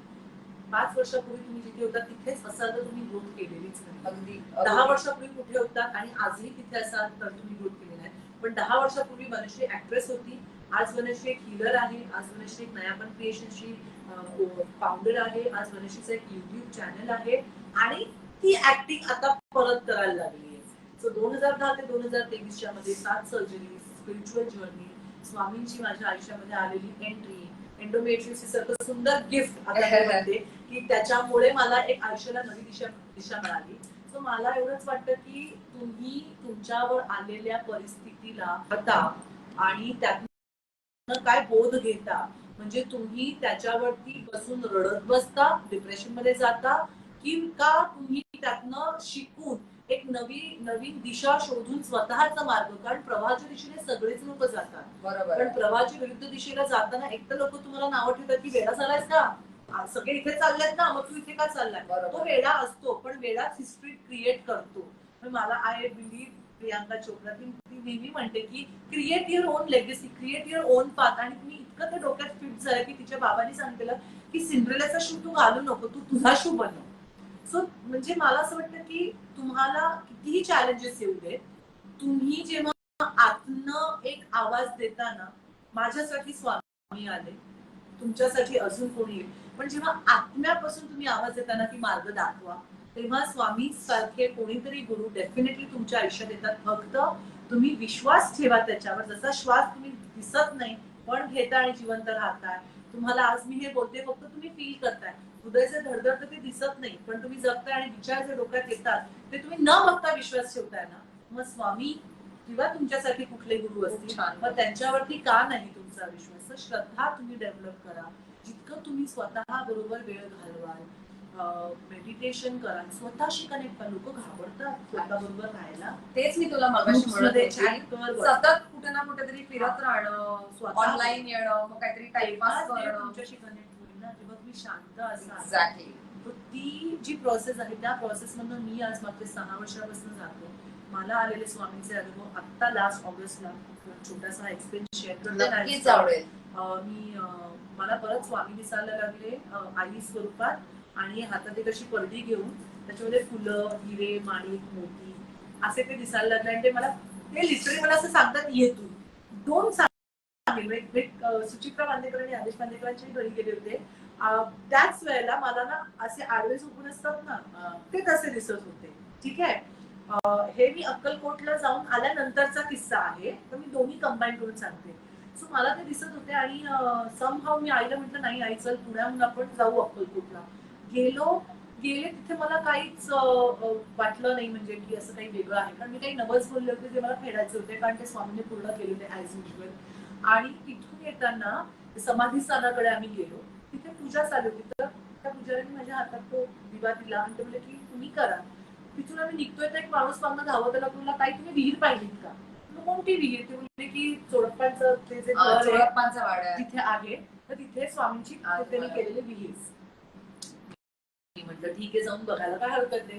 5 वर्षापूर्वी तुम्ही जिथे होता तिथेच असाल तर तुम्ही ग्रोथ केलेलीच नाही. अगदी 10 वर्षापूर्वी कुठे होतात आणि आजही तिथे असाल तर तुम्ही ग्रोथ केली नाही. पण 10 वर्षापूर्वी वनश्री ऍक्ट्रेस होती, आज वनश्री एक हीलर आहे, आज वनश्री एक नयापन क्रिएशनची फाउंडर आहे, आज वनश्रीचं एक युट्यूब चॅनल आहे आणि ती ऍक्टिंग आता परत करायला लागली आहे. सो 2010 ते 2023 च्या मध्ये 7 सर्जरीज, स्पिरिच्युअल जर्नी, स्वामींची माझ्या आयुष्यामध्ये आलेली एंट्री, एंडोमेट्रियोसिस सारखं सुंदर गिफ्ट आता मी म्हणते की त्याच्यामुळे मला एक आयुष्याला नवी दिशा मिळाली. सो मला एवढंच वाटतं की तुम्ही तुमच्यावर आलेल्या परिस्थितीला आता आणि त्यातनं काय बोध घेता, म्हणजे तुम्ही त्याच्यावरती बसून रडत बसता, डिप्रेशन मध्ये जाता, की का तुम्ही त्यातनं शिकून एक नवीन दिशा शोधून स्वतःचा मार्ग, कारण प्रवाहाच्या दिशेने सगळेच लोक जातात, बरोबर पण प्रवाहाच्या विरुद्ध दिशेला जाताना एक तर लोक तुम्हाला नावं ठेवतात की वेडा झालायस का, सगळे इथे चाललेत ना, मग तू इथे का चाललाय. तो वेडा असतो, पण वेडाच हिस्ट्री क्रिएट करतो. पण मला आय बिलीव्ह प्रियांका चोप्रा ती नेहमी म्हणते की create your on legacy, create your on path. आणि तुम्ही इतकं ते डोक्यात फिट झालं की तिच्या बाबांनी सांगितलं की सिंड्रेलाचा शू तू घालू नको, तू तुझा शू बनव. सो म्हणजे मला असं वाटतं की तुम्हाला कितीही चॅलेंजेस येऊ दे, तुम्ही जेव्हा आतनं एक आवाज देताना, माझ्यासाठी स्वामी आले, तुमच्यासाठी अजून कोणी येईल, पण जेव्हा आत्म्यापासून तुम्ही आवाज देताना की मार्ग दाखवा, तेव्हा स्वामी सारखे कोणीतरी गुरु डेफिनेटली तुमच्या आयुष्यात येतात. फक्त तुम्ही विश्वास ठेवा त्याच्यावर. जसा श्वास तुम्ही दिसत नाही पण घेता आणि जिवंत राहताय, तुम्हाला आज मी हे बोलते फक्त तुम्ही फील करताय, हृदयाचे धडधड तर ते दिसत नाही, पण तुम्ही जगताय आणि विचार जे डोक्यात येतात ते तुम्ही न बघता विश्वास ठेवताय ना, मग स्वामी किंवा तुमच्यासाठी कुठले गुरु असतील मग त्यांच्यावरती का नाही तुमचा विश्वास. तर श्रद्धा तुम्ही डेव्हलप करा, जितकं तुम्ही स्वतः बरोबर वेळ घालवाल, मेडिटेशन करा, स्वतःशी कनेक्ट करा. लोक घाबरतात स्वतः बरोबर राहायला. तेच मी तुला मगाशी म्हणत होते, सतत कुठे ना कुठेतरी फिरत राहणं, ऑनलाईन येणं, मग काहीतरी टाइमपास करणं, तुमच्याशी कनेक्ट होईल ना जेव्हा तुम्ही शांत असाल. एक्झॅक्टली. ती जी प्रोसेस आहे त्या प्रोसेस मधून मी आज मागच्या 6 वर्षापासून जाते. मला आलेले स्वामींचे अनुभव आता लास्ट ऑगस्टला छोटासा एक्सपिरियन्स शेअर नक्कीच आवडेल. मला परत स्वामी दिसायला लागले आई स्वरूपात, आणि हातात एक अशी परडी घेऊन त्याच्यामध्ये फुलं, हिरे, माणिक, मोती असे ते दिसायला लागले. आणि ते मला ते लिटरली मला असं सांगतात ये तू. दोन सुचित्रा बांदेकर आणि आदेश बांदेकरांच्या घरी गेले होते. त्याच वेळेला मला ना असे आडवे झोपून असतात ना, ते तसे दिसत होते. ठीक आहे. हे मी अक्कलकोटला जाऊन आल्यानंतरचा किस्सा आहे, तर मी दोन्ही कंबाईन करून सांगते. सो मला ते दिसत होते आणि समहाव मी आईला म्हटलं नाही आई चल पुण्याहून आपण जाऊ अक्कलकोटला. गेले तिथे मला काहीच वाटलं नाही, म्हणजे की असं काही वेगळं आहे, कारण मी काही नवस बोलले होते ते मला फेडायचे होते, कारण ते स्वामीने पूर्ण केले होते ऍज युजल. आणि तिथून येताना समाधी स्थानाकडे आम्ही गेलो, तिथे पूजा चालू होती, तर त्या पुजाऱ्यांनी माझ्या हातात तो दिवा दिला आणि ते बोलले की तुम्ही करा. तिथून आम्ही निघतोय तर एक माणूस मागणं धावत आला, तुला काही तुम्ही विहीर पाहिलीत का. कोणती विहीर. ते बोलले की चोडप्पांचं ते जे चोडप्पांचा वाडा तिथे आहे, तर तिथे स्वामींची त्यांनी केलेली विहीर. म्हटलं ठीक आहे जाऊन बघायला काय हरकत आहे.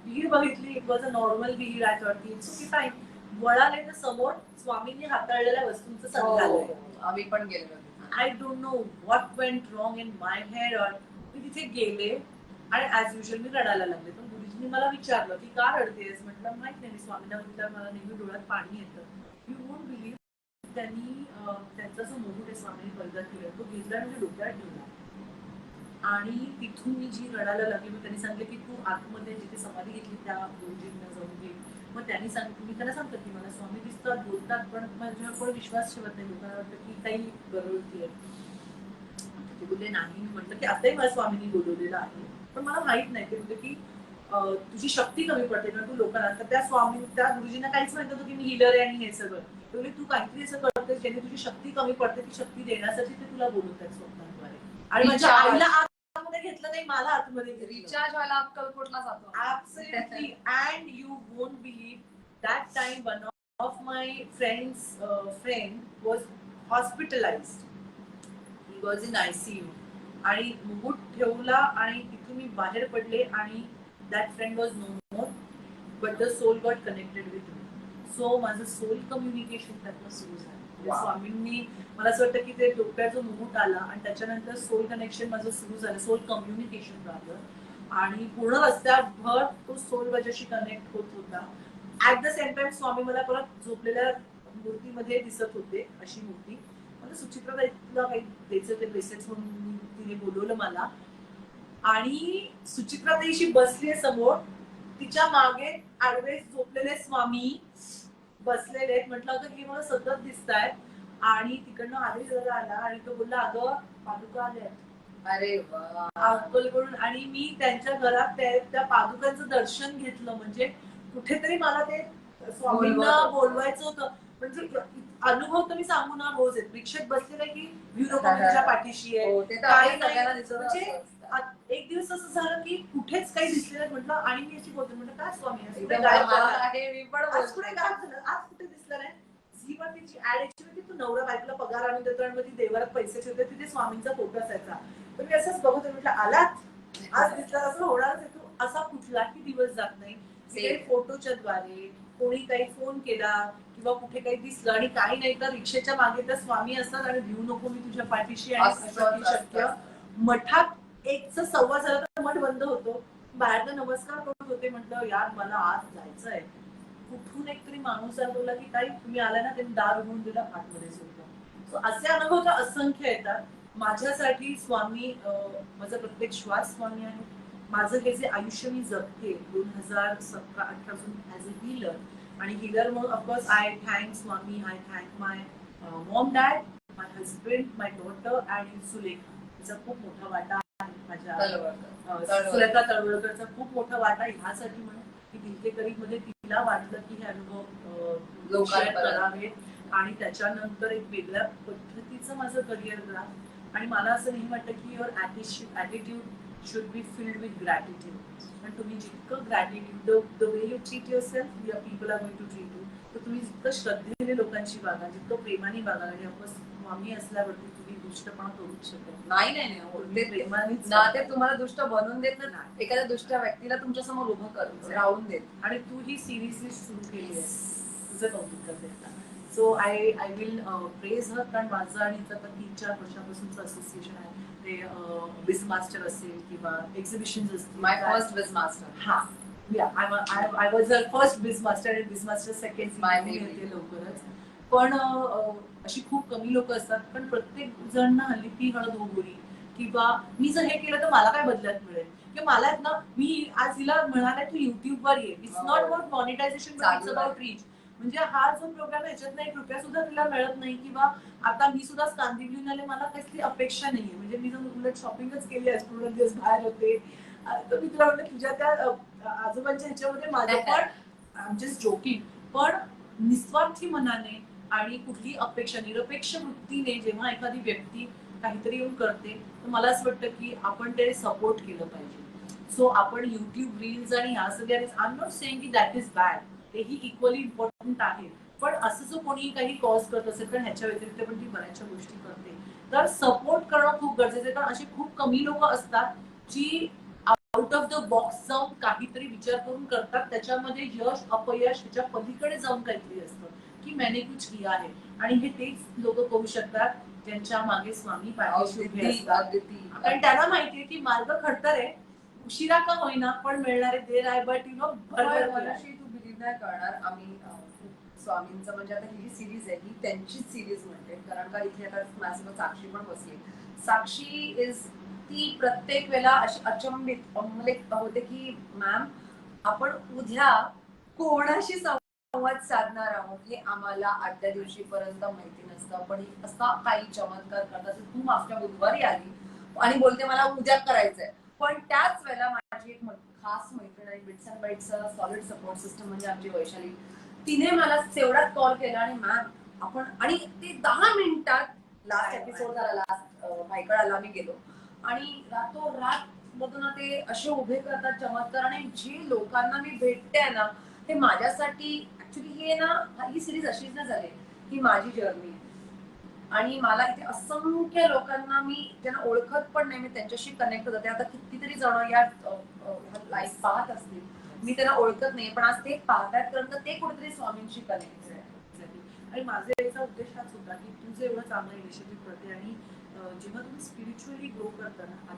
विहीर बघितली, इट वॉज अ नॉर्मल विहीर आय थॉट की इट्स ओके फाईन. वळाले तर समोर स्वामींनी हाताळलेल्या वस्तूंचं संग्रहालय. आम्ही पण गेलो. I don't know what went wrong in my head. मी तिथे गेले आणि ऍज युजल मी रडायला लागले. पण गुरुजींनी मला विचारलं की का रडतेस. म्हटलं माहित नाही, मी स्वामींना म्हटलं मला नेहमी डोळ्यात पाणी येतं. यू वोंट बिलीव्ह, त्यांनी त्यांचा जो मुकुट आहे स्वामींनी परिधान केला तो घेतला आणि डोक्यात ठेवला. आणि तिथून मी जी रडायला लागली, मग त्यांनी सांगितलं की तू आतमध्ये जिथे समाधी घेतली त्या गुरुजींना जाऊन घे. मग त्यांनी सांगितलं, मी त्यांना सांगतो की मला स्वामी दिसतात, बोलतात, पण माझ्यावर कोण विश्वास ठेवत नाही. लोकांना वाटतं की काही गरवती आहे. ते बोलले नाही. मी म्हटलं की आताही मला स्वामींनी बोलवलेलं आहे, पण मला माहित नाही. ते बोलले की तुझी शक्ती कमी पडते कारण तू लोकांना. तर त्या गुरुजींना काहीच माहित होतं की मी हिलर आहे आणि हे सगळं. ते बोलले तू काहीतरी असं करतेस ज्याने तुझी शक्ती कमी पडते, ती शक्ती देण्यासाठी ते तुला बोलवत आहेत स्वप्नांद्वारे. आणि माझ्या आईला आतमध्ये घेतलं नाही, मला आतमध्ये रिचार्ज व्हायला अक्कलकोटला जातो. Absolutely. And you won't believe that time one of my friends friend was hospitalized. He was in ICU. आणि मुकुट ठेवला आणि तिथून मी बाहेर पडले आणि that friend was no more, but the soul got connected with me. So माझं soul communication त्यातनं सुरू झालं. स्वामींनी मला असं वाटतं की ते डोक्याचा मुकुट आला आणि त्याच्यानंतर सोल कनेक्शन माझं सुरू झालं, सोल कम्युनिकेशन झालं. आणि पूर्ण रस्त्याभर तो सोल माझ्याशी कनेक्ट होत होता. ऍट द सेम टाइम स्वामी मला परत झोपलेल्या मूर्तीमध्ये दिसत होते, अशी मूर्ती. मला सुचित्राताईला काही द्यायचं ते ब्रेसलेट्स म्हणून तिने बोलवलं मला. आणि सुचित्राताईशी बसलीये समोर, तिच्या मागे आडवे झोपलेले स्वामी, बसलेले आहेत. म्हटलं अगं हे मला सतत दिसतायत आणि तिकडनं आधी जरा आला आणि तो बोलला अगं पादुका आल्या अरे वा. अक्कलकोटहून. आणि मी त्यांच्या घरात त्या पादुकांचं दर्शन घेतलं. म्हणजे कुठेतरी मला ते स्वामींना बोलवायचं होतं. म्हणजे अनुभव तर मी सांगू ना रोज आहेत. रिक्षेत बसलेला की व्ह्यू नको मी तुझ्या पाठीशी आहे. हो, ते तर काही आपण नाही. सगळ्यांना दिसत म्हणजे असतं. एक दिवस असं झालं की कुठेच काही दिसलेलं म्हटलं आणि मी अशी बोलते म्हटलं काय स्वामी आज कुठे एकदम गायब मला झाला? आहे, मी पण आज कुठे बोलते. गायब झालं? आज कुठे दिसलं नाही? झीवर तिची ऍड ऍक्च्युअली तू नवरा बायकोला पगार आणून देतो आणि मग ती देवारात पैसे ठेवते. तिथे स्वामींचा फोटो असायचा. तर मी असंच बघत होते. म्हटलं आलात आज दिसला असं होणारच आहे. तू असा कुठलाही दिवस जात नाही काही फोटोच्या द्वारे कोणी काही फोन केला किंवा कुठे काही दिसलं आणि काही नाही तर रिक्षेच्या मागे तर स्वामी असतात आणि भिऊ नको मी तुझ्या पाठीशी. आणि शक्य मठात एकच संवाद झाला तर मठ बंद होतो. बाहेरनं नमस्कार करत होते. म्हटलं यार मला आज जायचंय. कुठून एक तरी माणूस बोलला की ताई तुम्ही आला ना त्यांनी दार उघडून दिलं आतमध्ये सोडलं. सो असे अनुभव तर असंख्य येतात. माझ्यासाठी स्वामी माझा प्रत्येक श्वास स्वामी आहे. माझं हे जे आयुष्य मी जगते 2017-18 पासून ऍज अ हिलर आणि हिलर म्हणून of course I thank Swami. I thank my Maugham dad, my husband, my daughter and Sulekha. तिचा खूप मोठा वाटा आहे माझ्या सुलेखा तळवळकरचा खूप मोठा वाटा ह्यासाठी म्हणून की दिलकेकरी मध्ये तिला वाटलं की हे अनुभव शेअर करावेत आणि त्याच्यानंतर एक वेगळ्या पद्धतीचं माझं करिअर ग्राफ. आणि मला असं नाही वाटतं की your attitude should be filled with gratitude. पण तुम्ही जितकं gratitude the way you treat yourself your people are going to treat you. तर तुम्ही जितकं श्रद्धेने लोकांची वागा, जितकं प्रेमाने वागा. आणि आपण स्वामी असल्यावरती तुम्ही दुष्टपणा करूच शकत नाही नाही नाही, प्रेमानेच ना ते तुम्हाला दुष्ट बनवून देत ना एखाद्या दुष्ट व्यक्तीला तुमच्या समोर उभं करून राहून देत. आणि तू ही सिरियसली सुरू केली आहे. तुझं कौतुक करते. सो आय विल प्रेज हर. कारण माझं आणि हिचं आता 3-4 वर्षापासूनचं असोसिएशन आहे. ते बिझ मास्टर असेल किंवा एक्झिबिशन असतील. माय फर्स्ट बिझ मास्टर. हा I was a first बिझ master आणि बिझ मास्टर सेकंड माय येते लवकरच. पण अशी खूप कमी लोक असतात. पण प्रत्येक जण ना हल्ली ती हळद होगोरी किंवा मी जर हे केलं तर मला काय बदल्यात मिळेल किंवा मला ना मी आज हिला म्हणाले तू युट्यूब वर ये. It's not about monetisation but it's about reach. म्हणजे हा जो प्रोग्राम याच्यात नाही रुपया सुद्धा तिला मिळत नाही किंवा आता मी सुद्धा कांदिवलीहून आले मला कसली अपेक्षा नाहीये. म्हणजे मी जर उलट शॉपिंगच केली आहे पूर्ण दिवस बाहेर होते तर मी तुला म्हणलं तुझ्या त्या आजोबांच्या ह्याच्यामध्ये माझं पण आय एम जस्ट जोकिंग. पण निस्वार्थी मनाने आणि कुठली अपेक्षा निरपेक्ष वृत्तीने जेव्हा एखादी व्यक्ती काहीतरी येऊन करते तर मला असं वाटतं की आपण ते सपोर्ट केलं पाहिजे. सो आपण युट्यूब रील्स आणि ह्या सगळ्या आय एम नॉट सेइंग की दॅट इज बॅड. तेही इक्वली इम्पॉर्टंट आहे. पण असं जो कोणी काही कॉज करत असेल कारण ह्याच्या व्यतिरिक्त पण ती बऱ्याचशा गोष्टी करते तर सपोर्ट करणं खूप गरजेचं आहे. कारण अशी खूप कमी लोक असतात जी आउट ऑफ द बॉक्स जाऊन काहीतरी विचार करून करतात. त्याच्यामध्ये यश अपयश ह्याच्या पलीकडे जाऊन काहीतरी असतं की मैंने कुछ किया आहे. आणि हे तेच लोक करू शकतात ज्यांच्या मागे स्वामी पाठीशी उभे असतात. कारण त्यांना माहितीये की मार्ग खडतर आहे. उशिरा का होईना पण मिळणारे देर आहे. बट यु नो मनाशी तू बिलीव्ह नाही करणार. आम्ही स्वामींचं म्हणजे आता ही जी सिरीज आहे ही त्यांचीच सिरीज म्हणते. कारण का इथे आता माझ्यासोबत साक्षी पण बसली. साक्षी इज ती प्रत्येक वेळेला अशी अचंबित होते की मॅम आपण उद्या कोणाशी संवाद साधणार आहोत हे आम्हाला आदल्या दिवशीपर्यंत माहिती नसतं. पण असा काही चमत्कार करतात. तू मागच्या बुधवारी आली आणि बोलते मला उद्या करायचंय. पण त्याच वेळेला माझी एक खास मैत्रीण आणि बिट्स अँड बाईट्सचा सॉलिड सपोर्ट सिस्टम म्हणजे आमची वैशाली. तिने मला तेवढाच कॉल केला आणि मॅम आपण आणि ते 10 मिनिटात लास्ट एपिसोड झाला. लास्ट भायखळाला मी गेलो आणि रातोरात मधून ते असे उभे करतात चमत्कार. आणि जे लोकांना मी भेटते ना ते माझ्यासाठी ऍक्च्युली हे ना ही सिरीज अशीच ना झाली ही माझी जर्नी. आणि मला इथे असंख्य लोकांना मी ज्यांना ओळखत पण नाही मी त्यांच्याशी कनेक्ट होते. आता कितीतरी जण या लाईफ पाहत असतील मी त्यांना ओळखत नाही पण आज ते पाहतात कारण ते कुठेतरी स्वामींशी कनेक्ट आहे. आणि माझा याचा उद्देश हाच होता की तू जे एवढं चांगलं इनिशिएटिव्ह करते आणि जेव्हा तुम्ही स्पिरिच्युअली ग्रो करता ना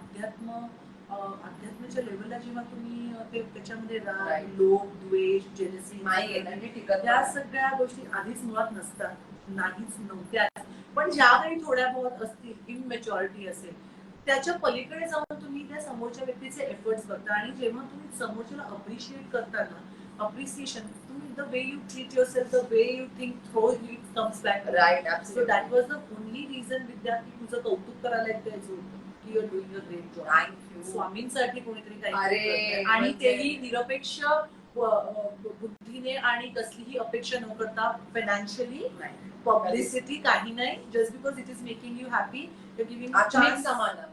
अध्यात्माच्या लेवलला जेव्हा तुम्ही ते त्याच्यामध्ये लोभ द्वेष जेलसी त्या सगळ्या गोष्टी आधीच मुळात नसतात. नाहीच नव्हत्या. पण ज्या काही थोड्या बहुत असतील इनमेच्युरिटी असेल त्याच्या पलीकडे जाऊन तुम्ही त्या समोरच्या व्यक्तीचे एफर्ट्स बघता. आणि जेव्हा तुम्ही समोरच्याला अप्रिशिएट करता ना अप्रिसिएशन तुम्ही the way you treat yourself, the way you think, throw it comes back. Right, So absolutely. that was the only reason विद्या की तुझं कौतुक करायला येतं की you're doing a great job. Thank you. स्वामींसाठी कोणीतरी अरे, काहीतरी करतंय. आणि म्हणजे- तेही निरपेक्ष बुद्धीने आणि कसलीही अपेक्षा न करता फायनान्शियली पब्लिसिटी काही नाही. Just because it is making you happy, you giving a आत्मिक चान्स. समाधान.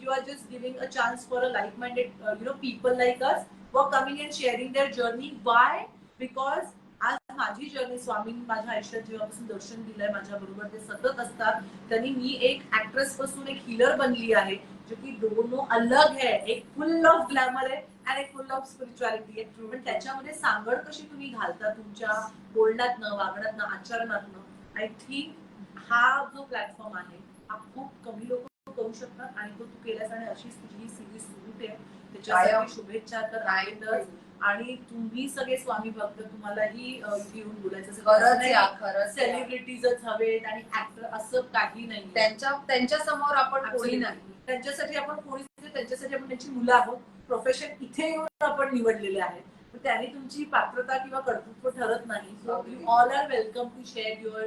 You are just giving a chance for a like-minded, people like us who are coming and sharing their journey. Why? Because आज माझी journey स्वामींनी माझ्या आयुष्यात जेव्हापासून दर्शन दिलंय माझ्या बरोबर ते सतत असतात. त्यांनी मी एक ऍक्ट्रेस पासून एक हिलर बनली आहे, जो की दोनों अलग है. एक फुल ऑफ ग्लॅमर आहे आणि एक फुल ऑफ स्पिरिच्युअलिटी आहे. पण त्याच्यामध्ये सांगड कशी तुम्ही घालता तुमच्या बोलण्यातनं, वागण्यातनं, आचरणातनं. आय थिंक हा जो प्लॅटफॉर्म आहे हा खूप कमी लोक करू शकतात आणि तो तू केल्यास आणि अशीच तुझी ही सिरीज सुरू ठेव. त्याच्यासाठी शुभेच्छा तर आहेतच. आणि तुम्ही सगळे स्वामी भक्त, तुम्हालाही इथे येऊन बोलायचं खरंच या, खरंच या. सेलिब्रिटीजच हवेत आणि ऍक्टर असं काही नाही. त्यांच्या समोर आपण कोणी नाही. त्यांच्यासाठी आपण कोणीच नाही, त्यांच्यासाठी आपण त्यांची मुलं आहोत. प्रोफेशन इथे येऊन आपण निवडलेले आहेत. पण त्याने तुमची पात्रता किंवा कर्तृत्व ठरत नाही. So you all are welcome to share your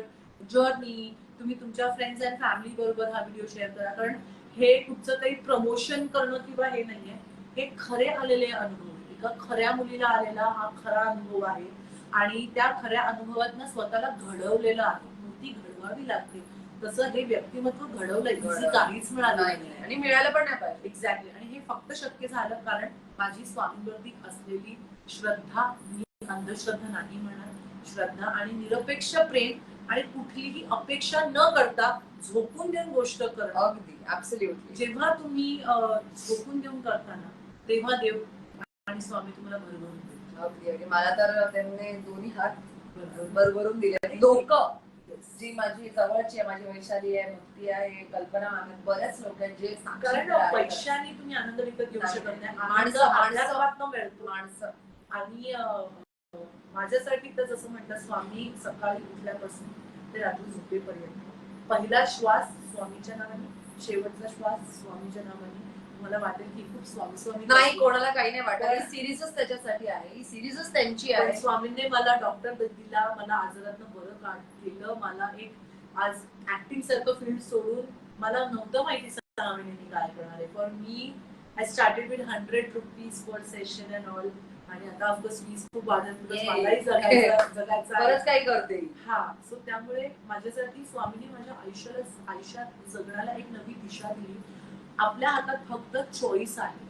journey. तुम्ही तुमच्या फ्रेंड्स अँड फॅमिली बरोबर हा व्हिडिओ शेअर करा. कारण हे तुमचं काही प्रमोशन करणं किंवा हे नाहीये, हे खरे आलेले अनुभव. एका खऱ्या मुलीला आलेला हा खरा अनुभव आहे आणि त्या खऱ्या अनुभवातनं स्वतःला घडवलेलं आहे. मूर्ती घडवावी लागते, तसं हे व्यक्तिमत्व घडवलंय. काहीच मिळालं नाही आणि मिळालं पण नाही पाहिजे. एक्झॅक्टली. आणि हे फक्त शक्य झालं कारण माझी स्वामींवरती असलेली श्रद्धा. मी अंधश्रद्धा नाही म्हणणार, श्रद्धा आणि निरपेक्ष प्रेम आणि कुठलीही अपेक्षा न करता झोकून देऊन गोष्ट करणं. अगदी ऍब्सोल्युटली. जेव्हा तुम्ही झोकून देऊन करताना तेव्हा देव आणि स्वामी तुम्हाला भरभरून देतात. अगदी अगदी. मला तर त्यांनी दोन्ही हात भरभरून दिले. डोकं जी माझी जवळची आहे, माझी वैशाली आहे, मुक्ती आहे, कल्पना आहे, बऱ्याच लोक आहेत जे कारण पैशाने तुम्ही आनंद विकत घेऊ शकत नाही. माणसं. आणि माझ्यासाठी तर जसं म्हणतात, स्वामी सकाळी उठल्यापासून ते रात्री झोपेपर्यंत पहिला श्वास स्वामीच्या नावाने, शेवटचा श्वास स्वामीच्या नावाने. मला वाटेल की खूप स्वामी स्वामी नाही, कोणाला काही नाही वाटत. ही सिरीजच त्याच्यासाठी आहे, ही सिरीजच त्यांची आहे. स्वामींनी मला डॉक्टर दिला, मला आजारातनं बरं केलं. मला एक आज ऍक्टिंग सारखं फील्ड सोडून मला नव्हतं माहिती 6 महिन्यांनी काय करणार आहे. पण मी I started with 100 rupees for session and all. आणि आता ऑफकोर्स फीस खूप वाढत, मलाही जगायचं बरंच काही करते. हा. सो त्यामुळे माझ्यासाठी स्वामींनी माझ्या आयुष्यात जगण्याला एक नवी दिशा दिली. आपल्या हातात फक्त चॉईस आहे.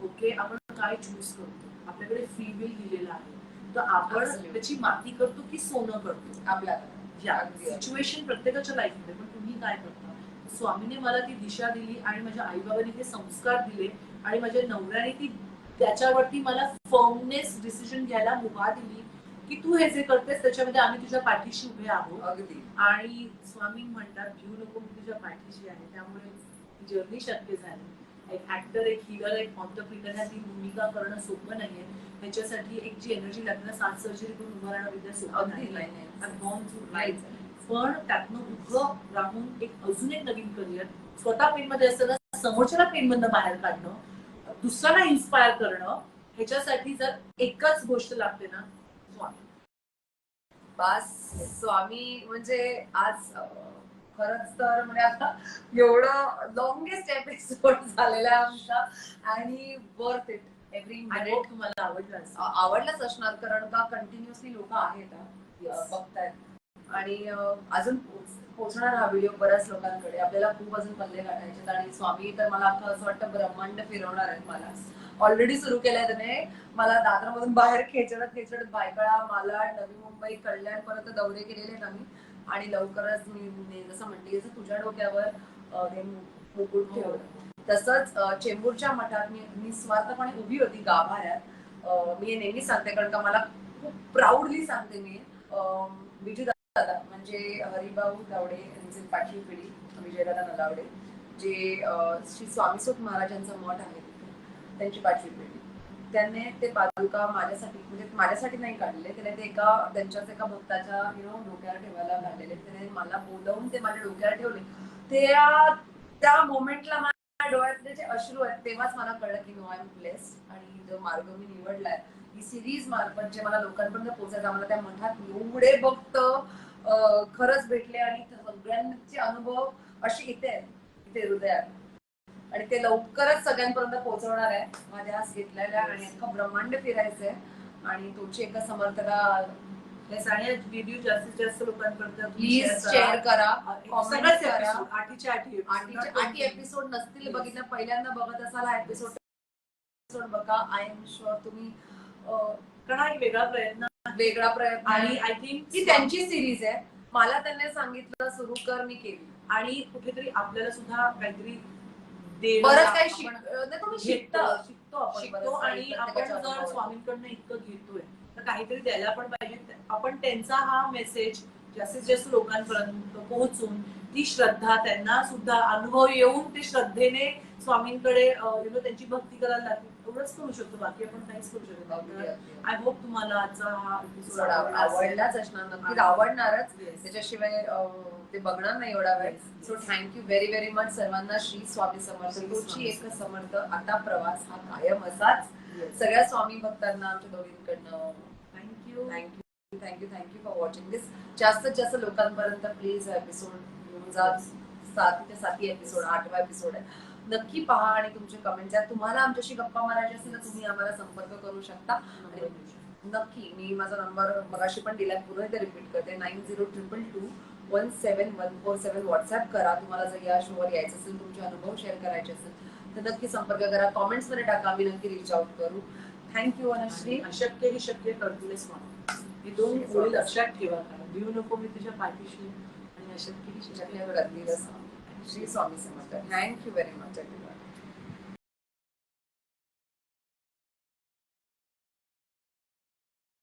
ओके, आपण काय चूज करतो. आपल्याकडे फ्री विल दिलेलं आहे, तर आपण त्याची माती करतो की सोनं करतो. आपल्याला सिच्युएशन प्रत्येकाच्या लाईफमध्ये. पण तुम्ही काय करता. स्वामीने मला ती दिशा दिली आणि माझ्या आईबाबांनी ते संस्कार दिले आणि माझ्या नवऱ्याने ती त्याच्यावरती मला फर्मनेस डिसिजन घ्यायला मुभा दिली की तू हे जे करतेस त्याच्यामध्ये आम्ही तुझ्या पाठीशी उभे आहोत. अगदी. आणि स्वामी म्हणतात भिऊ नको, मी तुझ्या पाठीशी आहे. त्यामुळे जर्नी शक्य झाली. एक ऍक्टर, एक हिलर, एक ऑन्टरप्रिनर ह्या 3 भूमिका करणं सोपं नाहीये. त्याच्यासाठी एक जी एनर्जी लागते ना, 7 सर्जरी करून उभं राहणं विद्या सोपं नाही. पण त्यातनं उभं राहून एक अजून एक नवीन करिअर, स्वतः पेनमध्ये असताना समोरच्याला पेनमधनं बाहेर काढणं, दुसऱ्याला इन्स्पायर करणं, ह्याच्यासाठी जर एकच गोष्ट लागते ना, स्वामी. बस स्वामी म्हणजे आज खरंच तर म्हणजे आता एवढं लॉंगेस्ट एपिसोड झालेला आहे आमचा आणि वर्थ इट. Every minute. तुम्हाला आवडलाच असणार, कारण का कंटिन्युअसली लोक आहेत बघतायत आणि अजून पोहोचणार हा व्हिडिओ बऱ्याच लोकांकडे. आपल्याला खूप अजून पल्ले गाठायचे आणि स्वामी तर मला असं वाटतं ब्रह्मांड फिरवणार आहेत. मला ऑलरेडी सुरू केलंय त्याने. मला दादरमधून बाहेर खेचडत भायखळा, मालाड, नवी मुंबई, कल्याण पर्यंत दौरे केलेले आहेत आम्ही. आणि लवकरच मी जसं म्हणते तुझ्या डोक्यावर हे मुकुट ठेवलं. तसंच चेंबूरच्या मठात मी निस्वार्थपणे उभी होती गाभाऱ्यात. मी नेहमी सांगते, कारण का मला खूप प्राऊडली सांगते मी. विजयदादा म्हणजे हरिभाऊ गावडे यांचे पाचवी पिढी, विजयदादा नलावडे, जे श्री स्वामीसुत महाराजांचा मठ आहे त्यांची 5वी पिढी. त्याने ते पादुका माझ्यासाठी नाही काढले, त्याने ते त्यांच्याच एका भक्ताच्या डोक्यावर ठेवायला घातलेले. त्याने मला बोलवून ते माझ्या डोक्यावर ठेवले. त्या मोमेंटला डोळ्यातले जे अश्रू आहेत तेव्हाच मला कळलं की नो आय एम ब्लेस्ड, आणि जो मार्ग मी निवडलाय ही सिरीज मार्फत जे मला लोकांपर्यंत पोहोचायचं, मला त्या मठात एवढे भक्त खरंच भेटले आणि सगळ्यांचे अनुभव असे इथे आहेत, इथे हृदयात, आणि ते लवकरच सगळ्यांपर्यंत पोहोचवणार आहे. माझ्या आज घेतलेल्या आणि अख्खं ब्रह्मांड फिरायचंय आणि तुमची एका समर्थना आणि व्हिडिओ जास्तीत जास्त लोकांपर्यंत प्लीज शेअर करा, कॉमेंट सगळेच करा. एपिसोड, आठीच्या आठी एपिसोड नसतील बघितलं, पहिल्यांदा बघत असाल हा एपिसोड बघा. आय एम शुअर तुम्ही कारण हा एक वेगळा प्रयत्न आणि आय थिंक ती त्यांची सिरीज आहे. मला त्यांनी सांगितलं सुरू कर, मी केली. आणि कुठेतरी आपल्याला सुद्धा काहीतरी बरंच काही शिकतो आणि आपण जर स्वामींकडनं इतकं घेतोय तर काहीतरी द्यायला पण पाहिजे. आपण त्यांचा हा मेसेज जास्तीत जास्त लोकांपर्यंत पोहोचून ती श्रद्धा त्यांना सुद्धा अनुभव येऊन ते श्रद्धेने स्वामींकडे त्यांची भक्ती करायला लागते. एवढंच करू शकतो, बाकी आपण काहीच करू शकत नाही. आय होप तुम्हाला आजचा हा एपिसोड आवडलाच असणार, नक्कीच आवडणारच, त्याच्याशिवाय ते बघणार नाही एवढा वेळ. So thank you very very much सर्वांना. श्री स्वामी समर्थ. तुमची एक समर्थ आता प्रवास हा कायम असाच सगळ्या स्वामी भक्तांना आमच्या दोघींकडनं thank you thank you thank you thank you for watching this. जास्तीत जास्त लोकांपर्यंत प्लीज एपिसोड घेऊन जा. 7 एपिसोड, 8वा एपिसोड आहे, नक्की पहा आणि तुमचे कमेंट्स आहेत. तुम्हाला आमच्याशी गप्पा मारायचे असेल तर तुम्ही आम्हाला संपर्क करू शकता. नक्की मी माझा नंबर मगाशी पण दिलाय, पुन्हा ते रिपीट करते, 9022217147. व्हॉट्सअप करा. तुम्हाला जर या शोवर यायचं असेल, तुमचे अनुभव शेअर करायचे असेल तर नक्की संपर्क करा, कॉमेंट्स मध्ये टाका, आम्ही नक्की रीच आउट करू. थँक्यू अनुश्री. अशक्य ही शक्य करतील स्वामी. ही दोन ओळी लक्षात ठेवा, कारण भिऊ नको मी तुझ्या पाठीशी, आणि अशक्य ही शक्य Shri Swami Samarth. Thank you very much.